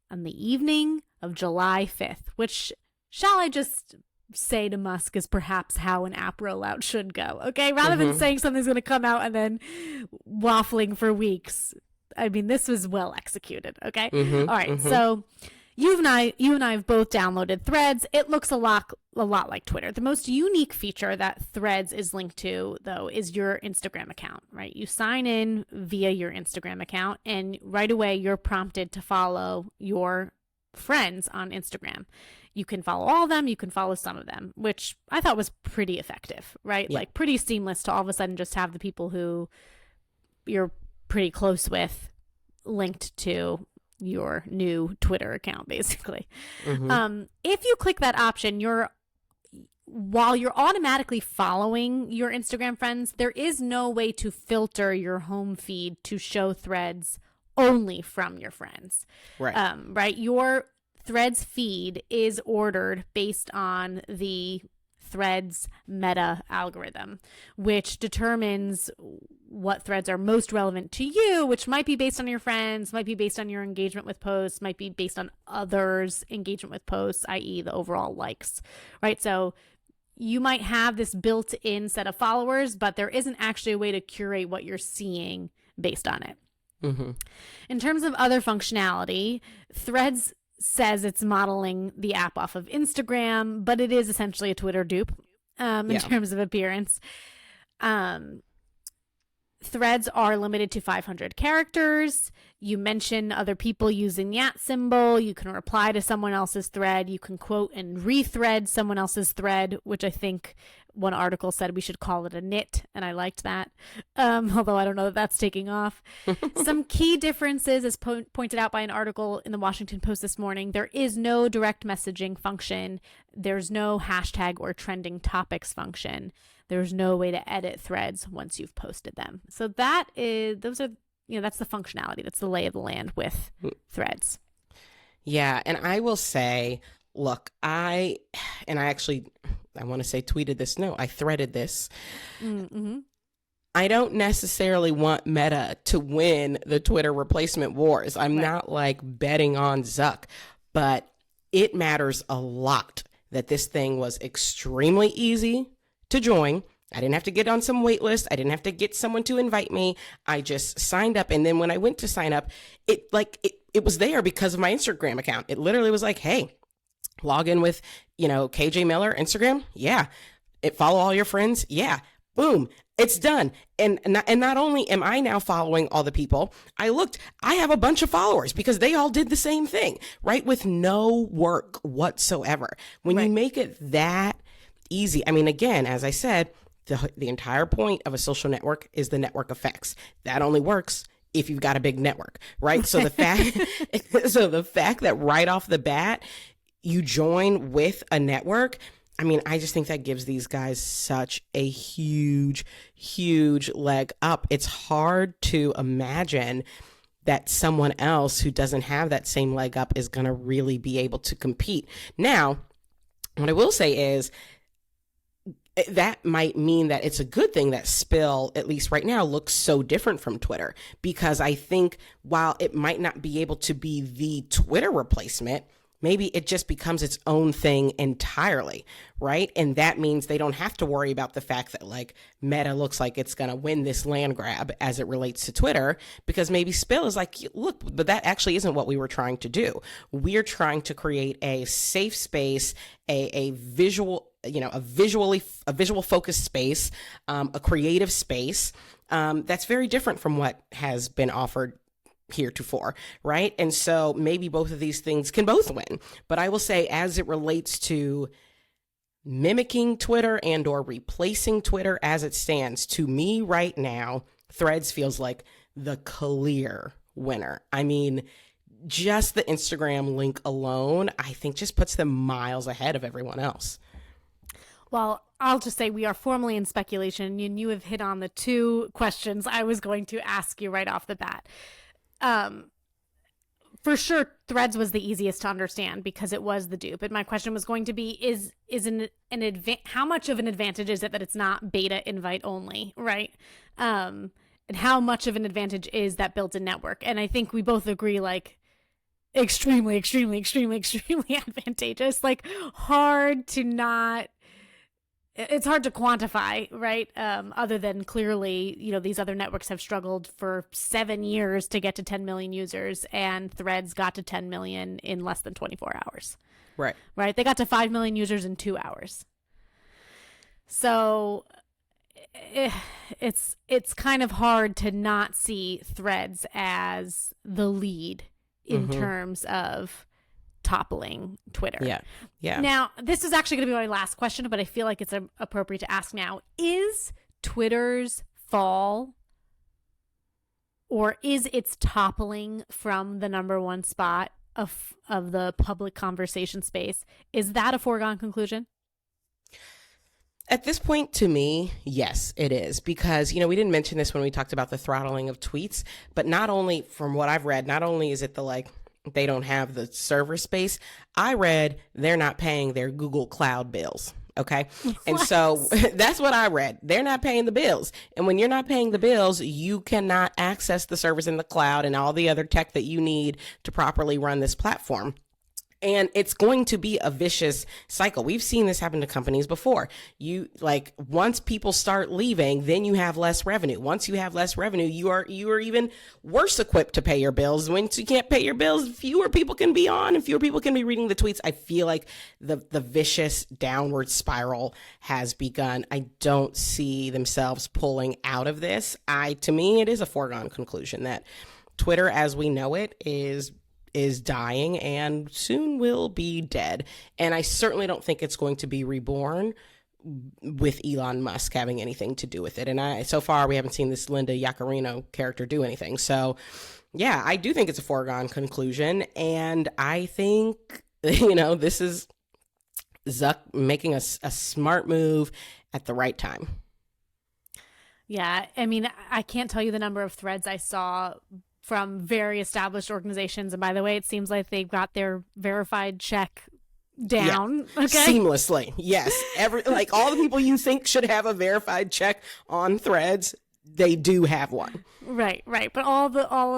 on the evening of July 5th, which, shall I just say to Musk, is perhaps how an app rollout should go, okay? Rather than saying something's going to come out and then waffling for weeks. I mean, this was well executed, okay? All right, so you and I have both downloaded Threads. It looks a lot like Twitter. The most unique feature that Threads is linked to, though, is your Instagram account, right? You sign in via your Instagram account, and right away you're prompted to follow your friends on Instagram. You can follow all of them, you can follow some of them, which I thought was pretty effective, right? Yeah. Like pretty seamless to all of a sudden just have the people who you're pretty close with linked to your new Twitter account, basically. If you click that option, while you're automatically following your Instagram friends, there is no way to filter your home feed to show Threads only from your friends. Right. Right. Your Threads feed is ordered based on the Threads meta algorithm, which determines what threads are most relevant to you, which might be based on your friends, might be based on your engagement with posts, might be based on others' engagement with posts, i.e. the overall likes, right? So you might have this built-in set of followers, but there isn't actually a way to curate what you're seeing based on it. Mm-hmm. In terms of other functionality, Threads says it's modeling the app off of Instagram, but it is essentially a Twitter dupe in terms of appearance. Threads are limited to 500 characters. You mention other people using the @ symbol. You can reply to someone else's thread. You can quote and rethread someone else's thread, which I think one article said we should call it a knit, and I liked that, although I don't know that that's taking off. Some key differences, as pointed out by an article in the Washington Post this morning, there is no direct messaging function. There's no hashtag or trending topics function. There's no way to edit threads once you've posted them. So that's the functionality. That's the lay of the land with threads. Yeah. And I will say, look, I want to say tweeted this. No, I threaded this. Mm-hmm. I don't necessarily want Meta to win the Twitter replacement wars. I'm not like betting on Zuck, but it matters a lot that this thing was extremely easy to join. I didn't have to get on some wait list. I didn't have to get someone to invite me. I just signed up. And then when I went to sign up, it was there because of my Instagram account. It literally was like, hey, log in with, KJ Miller, Instagram. Yeah. Follow all your friends. Yeah. Boom. It's done. And not only am I now following all the people, I have a bunch of followers because they all did the same thing, right? With no work whatsoever. When you make it that easy, I mean, again, as I said, the entire point of a social network is the network effects. That only works if you've got a big network, right? So the fact that right off the bat, you join with a network, I mean, I just think that gives these guys such a huge, huge leg up. It's hard to imagine that someone else who doesn't have that same leg up is going to really be able to compete. Now, what I will say is that might mean that it's a good thing that Spill, at least right now, looks so different from Twitter, because I think while it might not be able to be the Twitter replacement, maybe it just becomes its own thing entirely, right? And that means they don't have to worry about the fact that like Meta looks like it's going to win this land grab as it relates to Twitter, because maybe Spill is like, look, but that actually isn't what we were trying to do. We're trying to create a safe space, a visual, a visual focused space, a creative space that's very different from what has been offered heretofore, right? And so maybe both of these things can both win. But I will say, as it relates to mimicking Twitter and or replacing Twitter as it stands, to me right now, Threads feels like the clear winner. I mean, just the Instagram link alone, I think just puts them miles ahead of everyone else. Well, I'll just say we are formally in speculation, and you have hit on the two questions I was going to ask you right off the bat. For sure, Threads was the easiest to understand because it was the dupe. And my question was going to be, how much of an advantage is it that it's not beta invite only, right? And how much of an advantage is that built-in network? And I think we both agree, like, extremely, extremely, extremely, extremely advantageous. Like, it's hard to quantify, right? Other than clearly, these other networks have struggled for 7 years to get to 10 million users, and Threads got to 10 million in less than 24 hours. Right. Right? They got to 5 million users in 2 hours. So it's kind of hard to not see Threads as the lead in terms of toppling Twitter. Yeah. Now, this is actually going to be my last question, but I feel like it's appropriate to ask now. Is Twitter's fall, or is its toppling from the number one spot of the public conversation space, is that a foregone conclusion? At this point, to me, yes, it is. Because, we didn't mention this when we talked about the throttling of tweets, but not only, from what I've read, not only is it they don't have the server space. I read they're not paying their Google Cloud bills. Okay. And so that's what I read. They're not paying the bills. And when you're not paying the bills, you cannot access the servers in the cloud and all the other tech that you need to properly run this platform. And it's going to be a vicious cycle. We've seen this happen to companies before. You like once people start leaving, then you have less revenue. Once you have less revenue, you are even worse equipped to pay your bills. Once you can't pay your bills, fewer people can be on and fewer people can be reading the tweets. I feel like the vicious downward spiral has begun. I don't see themselves pulling out of this. To me, it is a foregone conclusion that Twitter as we know it is dying and soon will be dead. And I certainly don't think it's going to be reborn with Elon Musk having anything to do with it. And so far we haven't seen this Linda Yaccarino character do anything. So yeah, I do think it's a foregone conclusion. And I think, this is Zuck making a smart move at the right time. Yeah, I mean, I can't tell you the number of threads I saw from very established organizations. And by the way, it seems like they've got their verified check down. Yeah. Okay. Seamlessly. Yes. Like all the people you think should have a verified check on Threads, they do have one. Right. But all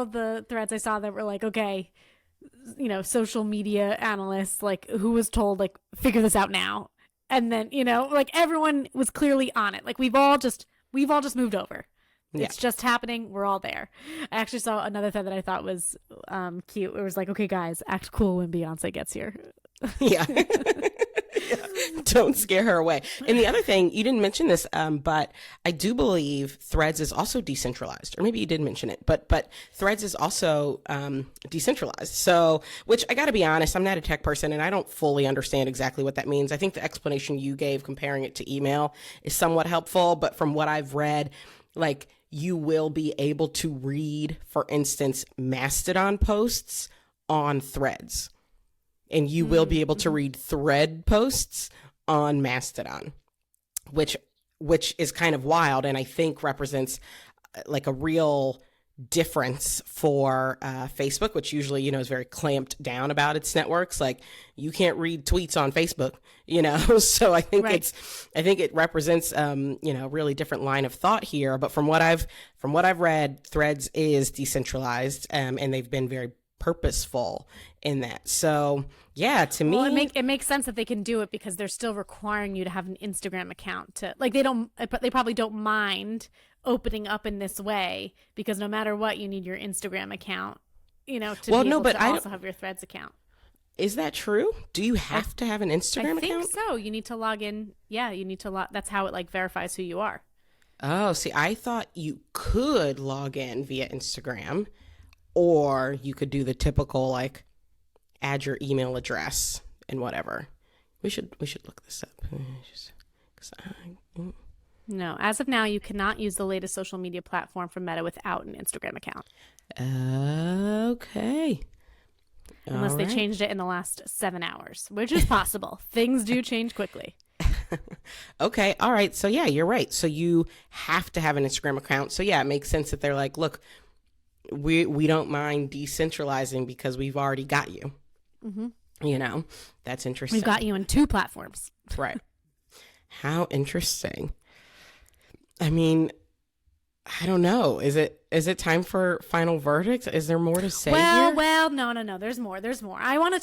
of the threads I saw that were like, okay, social media analysts, like who was told, like, figure this out now. And then, like everyone was clearly on it. Like we've all just moved over. It's just happening. We're all there. I actually saw another thread that I thought was cute. It was like, okay, guys, act cool when Beyonce gets here. Yeah. Don't scare her away. And the other thing, you didn't mention this, but I do believe Threads is also decentralized. Or maybe you did mention it, but Threads is also decentralized. So, which I got to be honest, I'm not a tech person and I don't fully understand exactly what that means. I think the explanation you gave comparing it to email is somewhat helpful. But from what I've read, like, you will be able to read, for instance, Mastodon posts on Threads. And you will be able to read thread posts on Mastodon, which is kind of wild and I think represents like a real difference for Facebook, which usually, is very clamped down about its networks. Like you can't read tweets on Facebook, so I think I think it represents, really different line of thought here. But from what I've read, Threads is decentralized and they've been very purposeful in that. So yeah, to me, it makes sense that they can do it because they're still requiring you to have an Instagram account to like, they probably don't mind opening up in this way because no matter what, you need your Instagram account, to be able to also have your Threads account. Is that true? Do you have to have an Instagram account? I think so. You need to log in. Yeah, you need to that's how it like verifies who you are. Oh, see, I thought you could log in via Instagram or you could do the typical like add your email address and whatever. We should look this up. No, as of now, you cannot use the latest social media platform from Meta without an Instagram account. Okay. Unless they changed it in the last 7 hours, which is possible. Things do change quickly. Okay. All right. So yeah, you're right. So you have to have an Instagram account. So yeah, it makes sense that they're like, look, we don't mind decentralizing because we've already got you. Mm-hmm. That's interesting. We've got you on 2 platforms. Right. How interesting. I mean, I don't know. Is it time for final verdict? Is there more to say here? Well, no. There's more. I want to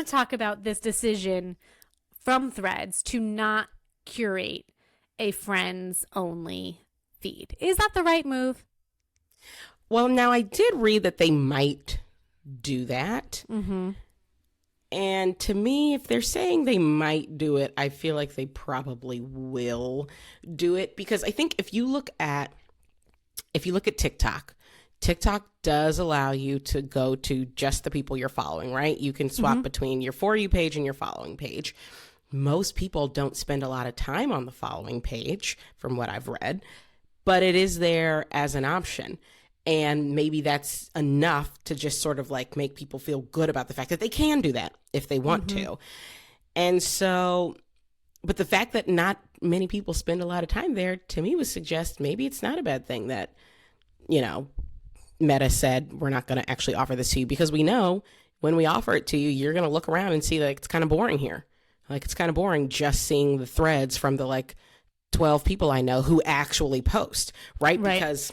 talk about this decision from Threads to not curate a friends only feed. Is that the right move? Well, now I did read that they might do that. Mm-hmm. And to me, if they're saying they might do it, I feel like they probably will do it because I think if you look at TikTok does allow you to go to just the people you're following, right? You can swap between your For You page and your following page. Most people don't spend a lot of time on the following page from what I've read, but it is there as an option. And maybe that's enough to just sort of like make people feel good about the fact that they can do that if they want to. And so, but the fact that not many people spend a lot of time there to me would suggest maybe it's not a bad thing that, Meta said, we're not going to actually offer this to you because we know when we offer it to you, you're going to look around and see like it's kind of boring here. Like, it's kind of boring just seeing the threads from the like 12 people I know who actually post, right? Because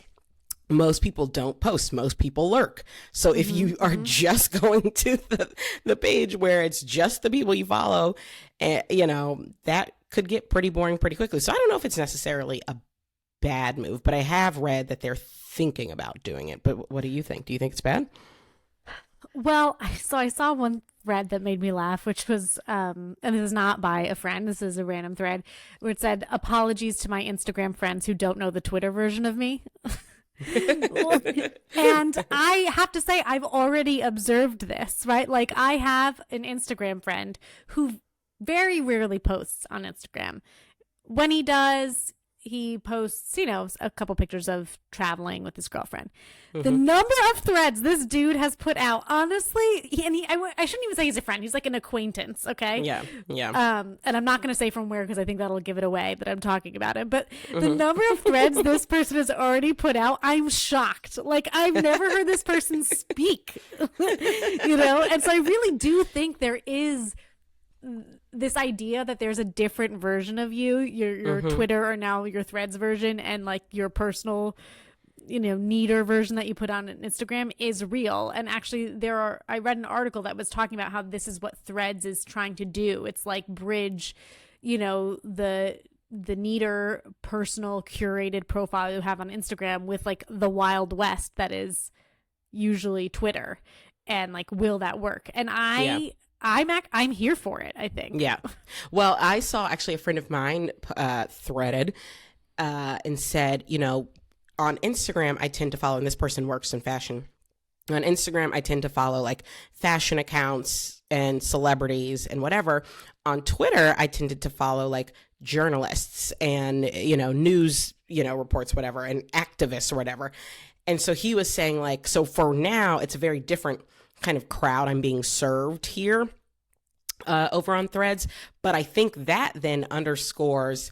most people don't post. Most people lurk. So if you are just going to the page where it's just the people you follow, that could get pretty boring pretty quickly. So I don't know if it's necessarily a bad move, but I have read that they're thinking about doing it. But what do you think? Do you think it's bad? Well, so I saw one thread that made me laugh, which was, and this is not by a friend, this is a random thread, where it said, apologies to my Instagram friends who don't know the Twitter version of me. And I have to say, I've already observed this, right? Like, I have an Instagram friend who very rarely posts on Instagram. When he does, he posts, a couple pictures of traveling with his girlfriend. The number of threads this dude has put out, honestly, I shouldn't even say he's a friend. He's like an acquaintance, okay? Yeah. And I'm not going to say from where because I think that'll give it away that I'm talking about it. But the number of threads this person has already put out, I'm shocked. Like, I've never heard this person speak, And so I really do think there is this idea that there's a different version of you, your Twitter or now your Threads version, and like your personal, neater version that you put on Instagram is real. And actually I read an article that was talking about how this is what Threads is trying to do. It's like bridge, the neater personal curated profile you have on Instagram with like the Wild West that is usually Twitter. And like, will that work? And I'm here for it, I think. Yeah. Well, I saw actually a friend of mine threaded and said, on Instagram, I tend to follow, and this person works in fashion. On Instagram, I tend to follow like fashion accounts and celebrities and whatever. On Twitter, I tended to follow like journalists and, news, reports, whatever, and activists or whatever. And so he was saying like, so for now, it's a very different kind of crowd I'm being served here over on Threads. But I think that then underscores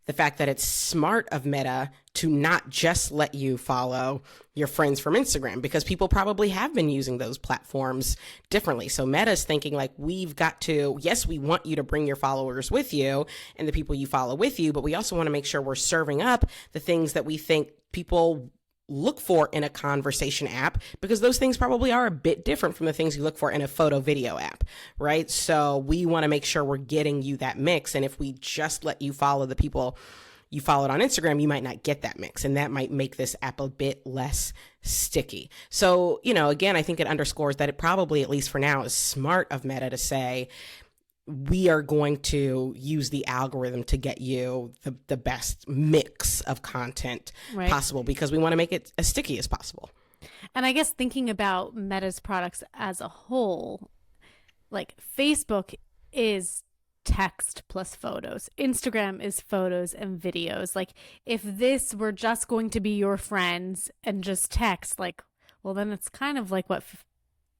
the fact that it's smart of Meta to not just let you follow your friends from Instagram, because people probably have been using those platforms differently. So Meta's thinking like, we've got to, yes, we want you to bring your followers with you and the people you follow with you, but we also want to make sure we're serving up the things that we think people look for in a conversation app, because those things probably are a bit different from the things you look for in a photo video app, right? So we want to make sure we're getting you that mix. And if we just let you follow the people you followed on Instagram, you might not get that mix. And that might make this app a bit less sticky. So, again, I think it underscores that it probably, at least for now, is smart of Meta to say, we are going to use the algorithm to get you the best mix of content possible, because we want to make it as sticky as possible. And I guess thinking about Meta's products as a whole, like Facebook is text plus photos. Instagram is photos and videos. Like, if this were just going to be your friends and just text, like, well, then it's kind of like what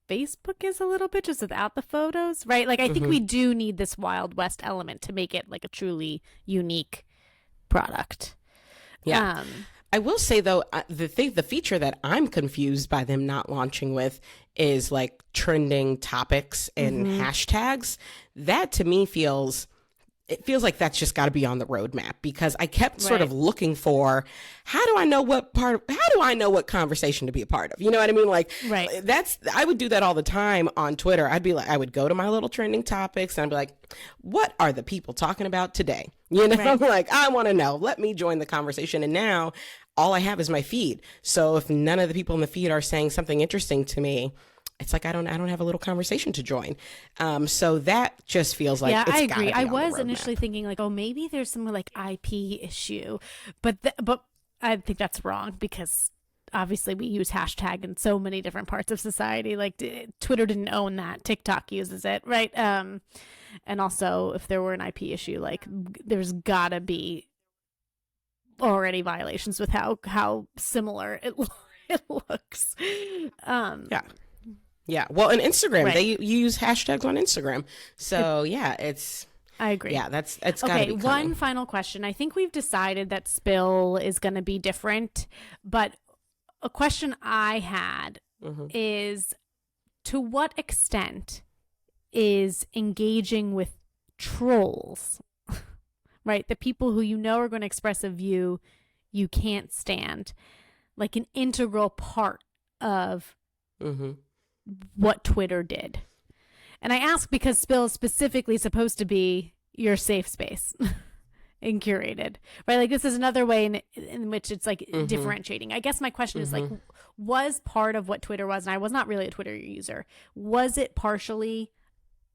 Facebook is a little bit, just without the photos, right? Like, I think we do need this Wild West element to make it like a truly unique product. Yeah. I will say though, the feature that I'm confused by them not launching with is like trending topics and hashtags. That to me feels like that's just got to be on the roadmap, because I kept sort of looking for, how do I know what conversation to be a part of? You know what I mean? Like, I would do that all the time on Twitter. I would go to my little trending topics and I'd be like, what are the people talking about today? Like, I want to know, let me join the conversation. And now all I have is my feed. So if none of the people in the feed are saying something interesting to me, it's like I don't have a little conversation to join. So that just feels like, I agree. I was initially thinking like, oh, maybe there's some like IP issue, but I think that's wrong, because obviously we use hashtag in so many different parts of society. Like, Twitter didn't own that. TikTok uses it, right? And also, if there were an IP issue, like, there's gotta be already violations with how similar it looks. Yeah. Well, in Instagram, they use hashtags on Instagram. So I agree. Yeah, it's gotta be okay. coming. One final question. I think we've decided that Spill is going to be different, but a question I had is, to what extent is engaging with trolls, right? The people who you know are going to express a view you can't stand, like an integral part of Mm-hmm. what Twitter did. And I ask because Spill is specifically supposed to be your safe space and curated, right? Like this is another way in which it's like differentiating. I guess my question is like, was part of what Twitter was, and I was not really a Twitter user, was it partially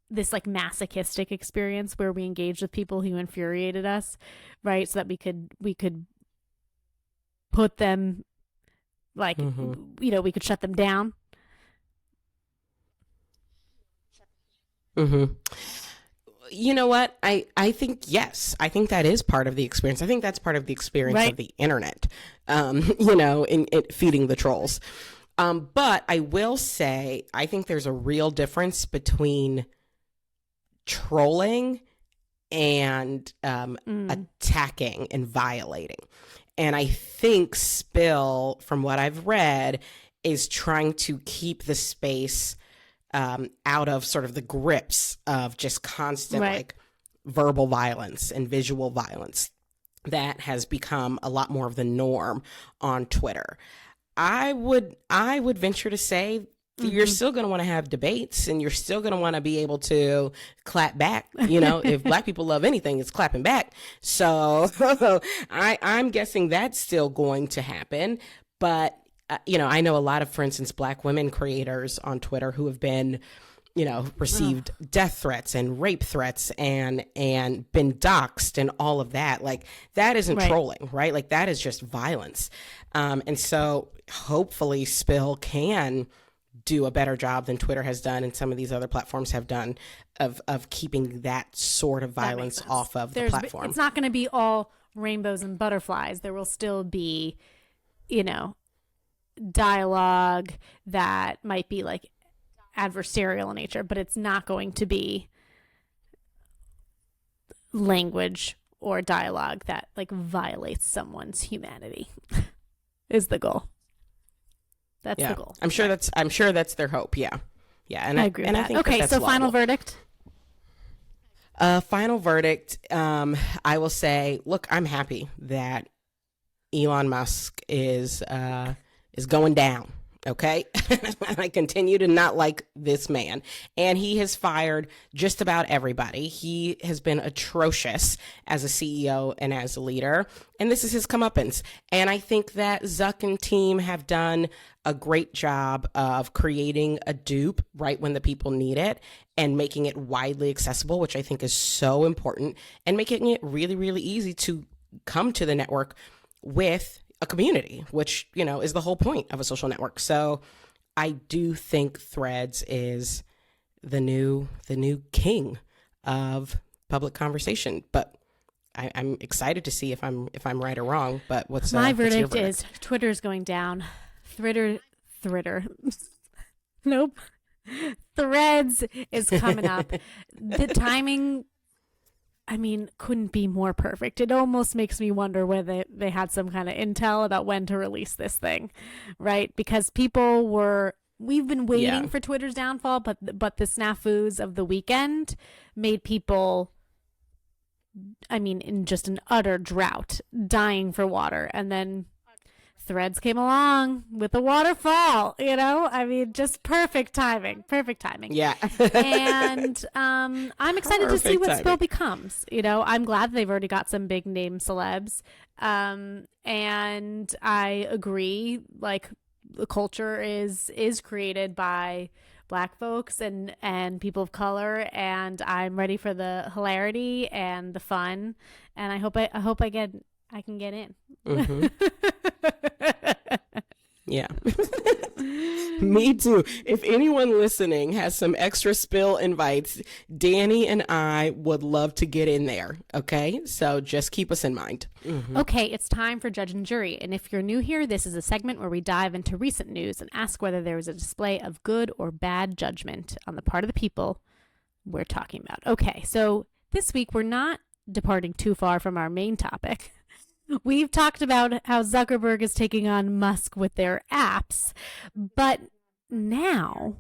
this like masochistic experience where we engaged with people who infuriated us, right? So that we could put them like, we could shut them down. Mm-hmm. You know what? I think, yes, I think that is part of the experience. I think that's part of the experience of the internet, in feeding the trolls. But I will say, I think there's a real difference between trolling and attacking and violating. And I think Spill, from what I've read, is trying to keep the space out of sort of the grips of just constant like verbal violence and visual violence that has become a lot more of the norm on Twitter. I would venture to say you're still going to want to have debates, and you're still going to want to be able to clap back. If Black people love anything, it's clapping back. So I'm guessing that's still going to happen. But I know a lot of, for instance, Black women creators on Twitter who have been, received death threats and rape threats and been doxxed and all of that. Like, that isn't trolling, right? Like, that is just violence. And so hopefully Spill can do a better job than Twitter has done and some of these other platforms have done of keeping that sort of violence off of the platform. It's not going to be all rainbows and butterflies. There will still be, dialogue that might be like adversarial in nature, but it's not going to be language or dialogue that like violates someone's humanity is the goal. That's the goal. I'm sure that's their hope. Yeah. And I agree with that. I think okay, that's so laudable. final verdict. Final verdict. I will say, look, I'm happy that Elon Musk is going down. Okay. I continue to not like this man, and he has fired just about everybody. He has been atrocious as a CEO and as a leader, and this is his comeuppance. And I think that Zuck and team have done a great job of creating a dupe right when the people need it and making it widely accessible, which I think is so important, and making it really, really easy to come to the network with a community, which, is the whole point of a social network. So I do think Threads is the new king of public conversation. But I'm excited to see if I'm right or wrong. But what's my what's your verdict is Twitter's going down. Thritter. Nope. Threads is coming up. The timing, couldn't be more perfect. It almost makes me wonder whether they had some kind of intel about when to release this thing, right? Because we've been waiting for Twitter's downfall, but the snafus of the weekend made people, in just an utter drought, dying for water. And then Threads came along with a waterfall, just perfect timing. Yeah. And I'm excited to see what Spill becomes. I'm glad they've already got some big name celebs. And I agree, like, the culture is created by Black folks and people of color, and I'm ready for the hilarity and the fun, and I hope I can get in. Mm-hmm. Yeah. Me too. If anyone listening has some extra Spill invites, Danny and I would love to get in there. Okay, so just keep us in mind. Mm-hmm. Okay, it's time for Judge and Jury, and if you're new here, this is a segment where we dive into recent news and ask whether there was a display of good or bad judgment on the part of the people we're talking about. Okay, so this week we're not departing too far from our main topic. We've talked about how Zuckerberg is taking on Musk with their apps, but now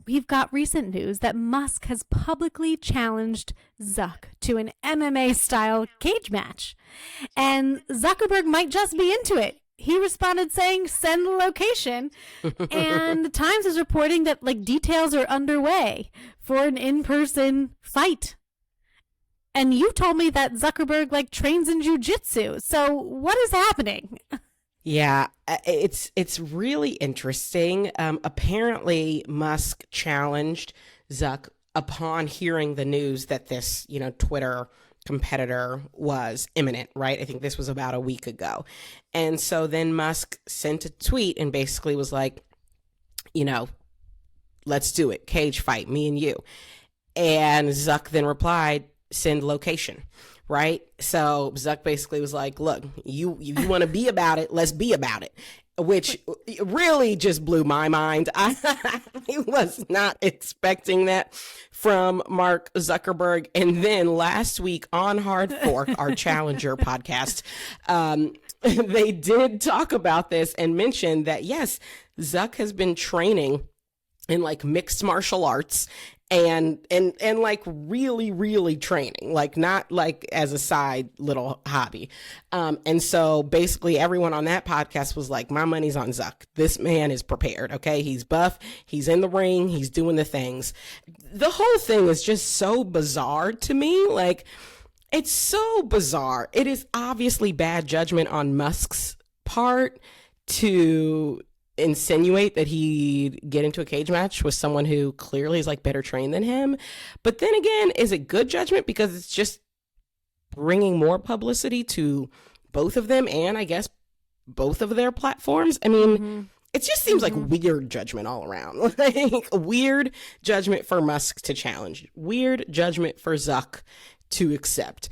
we've got recent news that Musk has publicly challenged Zuck to an MMA-style cage match. And Zuckerberg might just be into it. He responded saying, send the location. And the Times is reporting that details are underway for an in-person fight. And you told me that Zuckerberg trains in jiu-jitsu. So what is happening? Yeah, it's really interesting. Apparently, Musk challenged Zuck upon hearing the news that this, Twitter competitor was imminent, right? I think this was about a week ago. And so then Musk sent a tweet and basically was like, let's do it. Cage fight, me and you. And Zuck then replied, send location, right? So Zuck basically was like, look, you want to be about it, let's be about it, which really just blew my mind. I was not expecting that from Mark Zuckerberg. And then last week on Hard Fork, our Challenger podcast, they did talk about this and mention that, yes, Zuck has been training in mixed martial arts and really training, not as a side little hobby. And so basically everyone on that podcast was like, my money's on Zuck. This man is prepared. Okay. He's buff. He's in the ring. He's doing the things. The whole thing is just so bizarre to me. It's so bizarre. It is obviously bad judgment on Musk's part to insinuate that he'd get into a cage match with someone who clearly is better trained than him. But then again, is it good judgment because it's just bringing more publicity to both of them and I guess both of their platforms? I mean, it just seems like weird judgment all around. Weird judgment for Musk to challenge, weird judgment for Zuck to accept,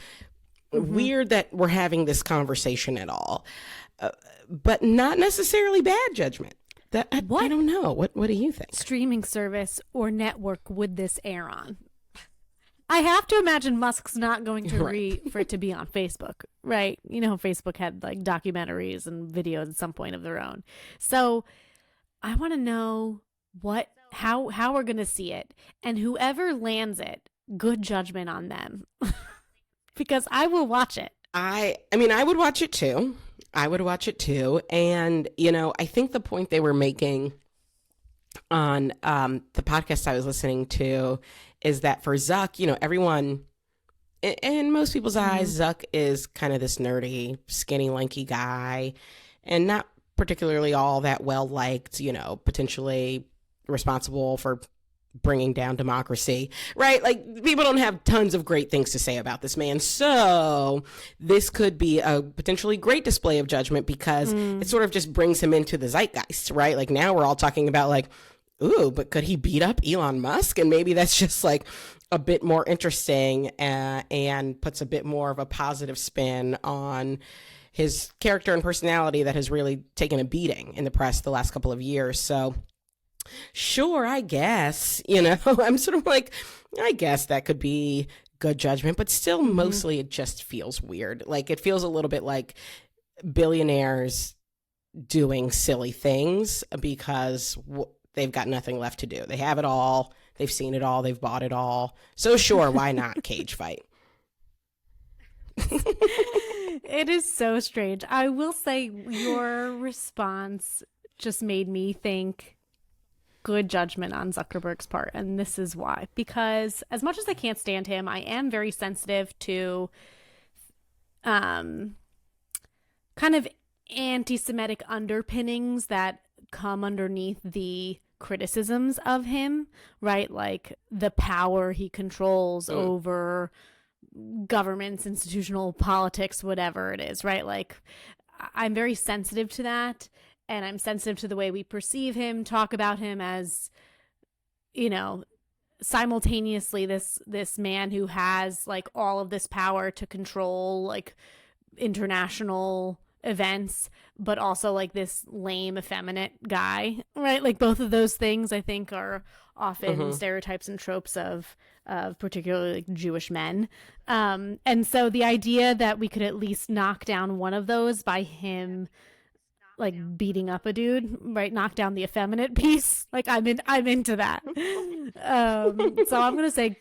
weird that we're having this conversation at all. But not necessarily bad judgment. I don't know. What do you think? Streaming service or network would this air on? I have to imagine Musk's not going to agree for it to be on Facebook, right? Facebook had documentaries and videos at some point of their own. So I want to know how we're going to see it, and whoever lands it, good judgment on them, because I will watch it. I mean, I would watch it too. And, I think the point they were making on the podcast I was listening to is that for Zuck, everyone, in most people's eyes, Zuck is kind of this nerdy, skinny, lanky guy and not particularly all that well liked, potentially responsible for bringing down democracy, right? People don't have tons of great things to say about this man. So this could be a potentially great display of judgment because it sort of just brings him into the zeitgeist, right? Now we're all talking about ooh, but could he beat up Elon Musk? And maybe that's just a bit more interesting and puts a bit more of a positive spin on his character and personality that has really taken a beating in the press the last couple of years. So sure, I guess, I'm sort of I guess that could be good judgment, but still mostly it just feels weird. It feels a little bit like billionaires doing silly things because they've got nothing left to do. They have it all. They've seen it all. They've bought it all. So sure, why not cage fight? It is so strange. I will say your response just made me think good judgment on Zuckerberg's part, and this is why. Because as much as I can't stand him, I am very sensitive to kind of anti-Semitic underpinnings that come underneath the criticisms of him, right? The power he controls over governments, institutional politics, whatever it is, right? I'm very sensitive to that. And I'm sensitive to the way we perceive him, talk about him as, simultaneously this man who has all of this power to control international events, but also this lame, effeminate guy, right? Both of those things I think are often stereotypes and tropes of particularly Jewish men. And so the idea that we could at least knock down one of those by him like beating up a dude, right? Knock down the effeminate piece. Like I'm into that. So I'm gonna say.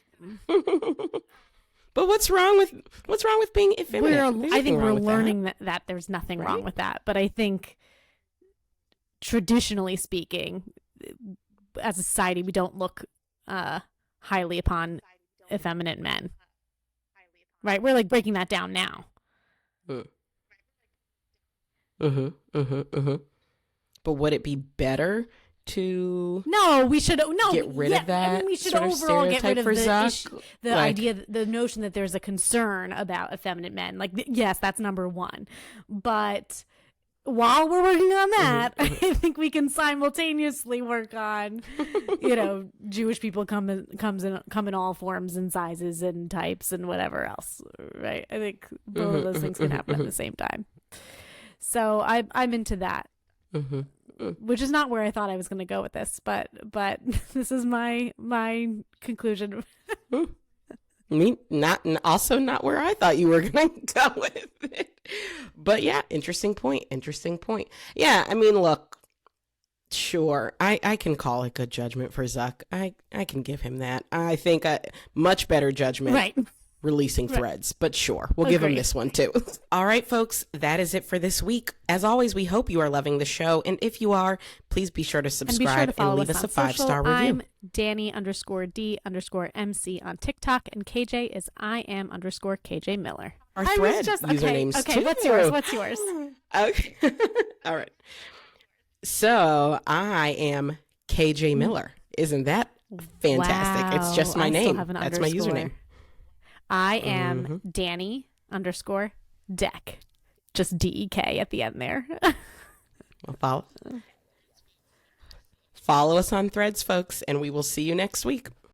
But what's wrong with being effeminate? I think we're learning that there's nothing wrong with that. But I think traditionally speaking, as a society, we don't look highly upon effeminate men. Right? We're like breaking that down now. But would it be better to we should get rid of that? I mean, we should sort of overall get rid of the idea, the notion that there's a concern about effeminate men. Like, yes, that's number one. But while we're working on that, I think we can simultaneously work on, Jewish people come in all forms and sizes and types and whatever else, right? I think both of those things can happen at the same time. So I'm into that, which is not where I thought I was going to go with this, but this is my conclusion. Me, not where I thought you were going to go with it. But yeah, interesting point. Yeah, I mean, look, sure, I can call it good judgment for Zuck. I can give him that. I think a much better judgment. Right. Releasing threads, but sure, we'll give him this one too. All right, folks, that is it for this week. As always, we hope you are loving the show, and if you are, please be sure to subscribe and leave us a 5-star review. I'm Danny_D_MC on TikTok, and KJ is IM_KJ Miller. Our thread usernames too. What's yours? Okay, all right. So I am KJ Miller. Isn't that fantastic? Wow. It's just my name. That's my username. I am Danny_Deck. Just DEK at the end there. Well, follow us on Threads, folks, and we will see you next week.